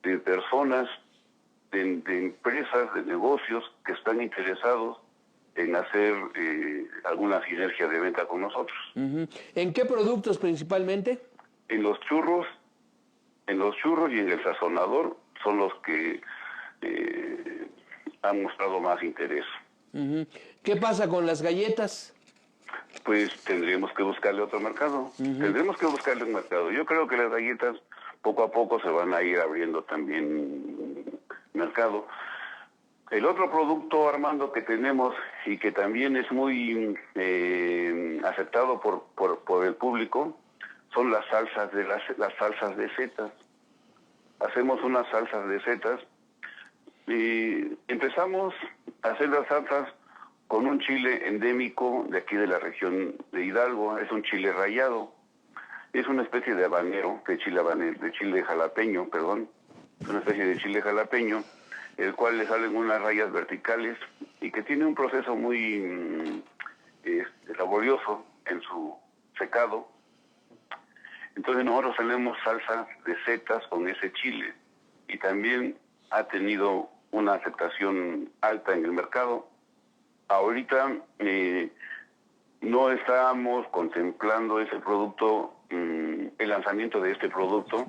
de personas, de empresas, de negocios que están interesados en hacer alguna sinergia de venta con nosotros. ¿En qué productos principalmente? En los churros y en el sazonador son los que han mostrado más interés. ¿Qué pasa con las galletas? Pues tendríamos que buscarle otro mercado. Tendremos que buscarle un mercado. Yo creo que las galletas poco a poco se van a ir abriendo también mercado. El otro producto, Armando, que tenemos y que también es muy aceptado por el público, son las salsas de setas. Hacemos unas salsas de setas y empezamos a hacer las salsas con un chile endémico de aquí de la región de Hidalgo. Es un chile rallado. Es una especie de habanero, de chile jalapeño, perdón. Es una especie de chile jalapeño, el cual le salen unas rayas verticales y que tiene un proceso muy laborioso en su secado. Entonces nosotros tenemos salsa de setas con ese chile y también ha tenido una aceptación alta en el mercado. Ahorita no estamos contemplando ese producto, el lanzamiento de este producto,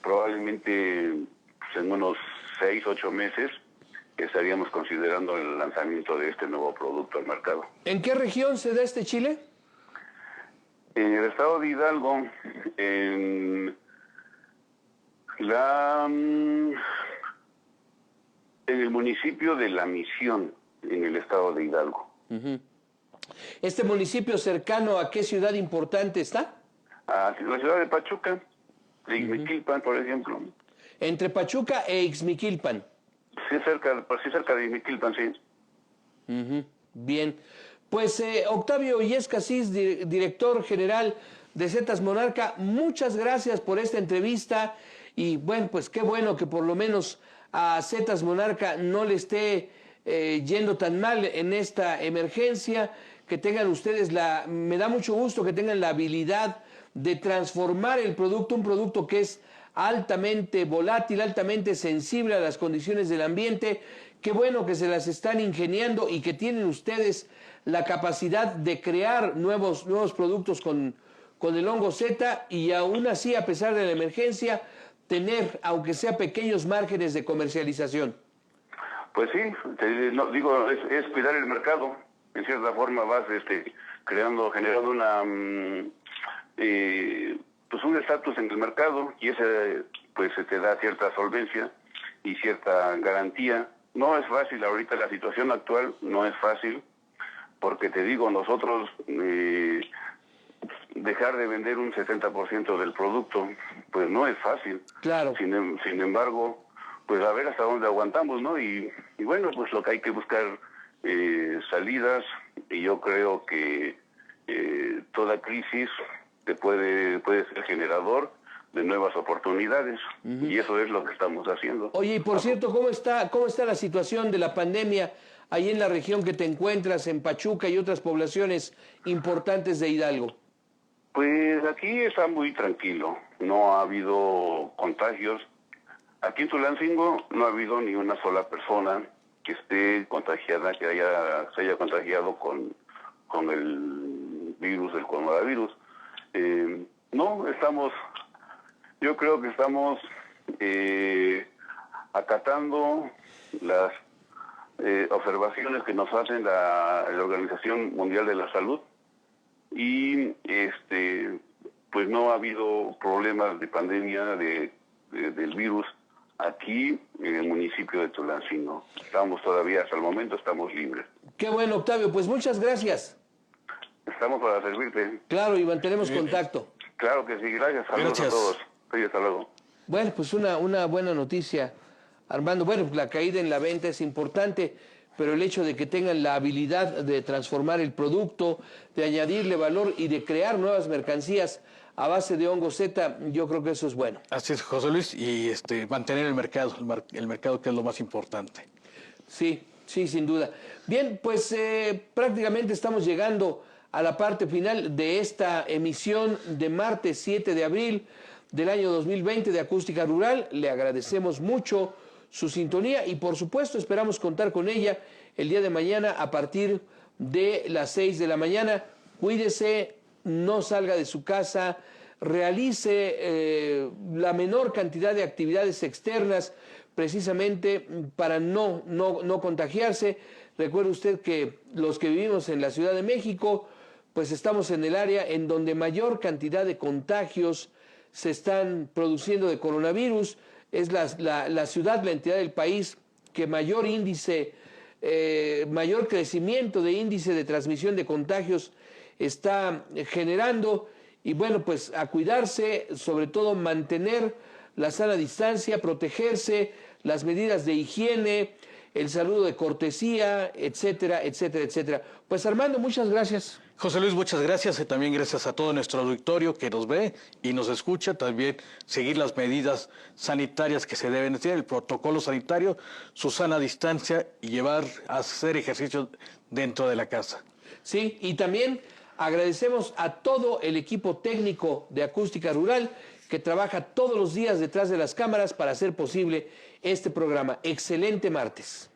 probablemente pues, en unos 6-8 meses estaríamos considerando el lanzamiento de este nuevo producto al mercado. ¿En qué región se da este chile? En el estado de Hidalgo, en el municipio de La Misión, en el estado de Hidalgo. ¿Este municipio cercano a qué ciudad importante está? A la ciudad de Pachuca, de Ixmiquilpan, por ejemplo. Entre Pachuca e Ixmiquilpan. Sí, cerca de Ixmiquilpan, sí. Bien. Pues Octavio Illescas Cis, director general de Setas Monarca, muchas gracias por esta entrevista y bueno, pues qué bueno que por lo menos a Setas Monarca no le esté yendo tan mal en esta emergencia, que tengan ustedes me da mucho gusto que tengan la habilidad de transformar el producto, un producto que es altamente volátil, altamente sensible a las condiciones del ambiente. Qué bueno que se las están ingeniando y que tienen ustedes la capacidad de crear nuevos productos con con el hongo Z y aún así, a pesar de la emergencia, tener, aunque sea pequeños márgenes de comercialización? Pues sí, es cuidar el mercado. En cierta forma vas generando pues un estatus en el mercado, y ese pues se te da cierta solvencia y cierta garantía. No es fácil ahorita, la situación actual no es fácil, porque te digo, nosotros dejar de vender un 60% del producto, pues no es fácil. Claro. Sin embargo, pues a ver hasta dónde aguantamos, ¿no? Y bueno, pues lo que hay que buscar salidas, y yo creo que toda crisis puede ser generador de nuevas oportunidades, y eso es lo que estamos haciendo. Oye, y por cierto, ¿cómo está la situación de la pandemia ahí en la región que te encuentras, en Pachuca y otras poblaciones importantes de Hidalgo? Pues aquí está muy tranquilo, no ha habido contagios. Aquí en Tulancingo no ha habido ni una sola persona que esté contagiada, que se haya contagiado con el virus, el coronavirus. No, yo creo que estamos acatando las observaciones que nos hacen la Organización Mundial de la Salud, y pues no ha habido problemas de pandemia del virus aquí en el municipio de Tulancingo. Estamos todavía, hasta el momento, estamos libres. Qué bueno, Octavio, pues muchas gracias. Estamos para servirte. Claro, y mantenemos contacto. Claro que sí, gracias. Saludos a todos. Sí, hasta luego. Bueno, pues una buena noticia, Armando. Bueno, la caída en la venta es importante, pero el hecho de que tengan la habilidad de transformar el producto, de añadirle valor y de crear nuevas mercancías a base de hongo Z, yo creo que eso es bueno. Así es, José Luis, y mantener el mercado que es lo más importante. Sí, sin duda. Bien, pues prácticamente estamos llegando a la parte final de esta emisión de martes 7 de abril del año 2020 de Acústica Rural. Le agradecemos mucho su sintonía y por supuesto esperamos contar con ella el día de mañana a partir de las 6 de la mañana. Cuídese, no salga de su casa, realice la menor cantidad de actividades externas precisamente para no contagiarse. Recuerde usted que los que vivimos en la Ciudad de México, pues estamos en el área en donde mayor cantidad de contagios se están produciendo de coronavirus. Es la ciudad, la entidad del país que mayor crecimiento de índice de transmisión de contagios está generando. Y bueno, pues a cuidarse, sobre todo mantener la sana distancia, protegerse, las medidas de higiene, el saludo de cortesía, etcétera, etcétera, etcétera. Pues Armando, muchas gracias. José Luis, muchas gracias, y también gracias a todo nuestro auditorio que nos ve y nos escucha. También seguir las medidas sanitarias que se deben hacer, el protocolo sanitario, su sana distancia y hacer ejercicio dentro de la casa. Sí, y también agradecemos a todo el equipo técnico de Acústica Rural que trabaja todos los días detrás de las cámaras para hacer posible este programa. Excelente martes.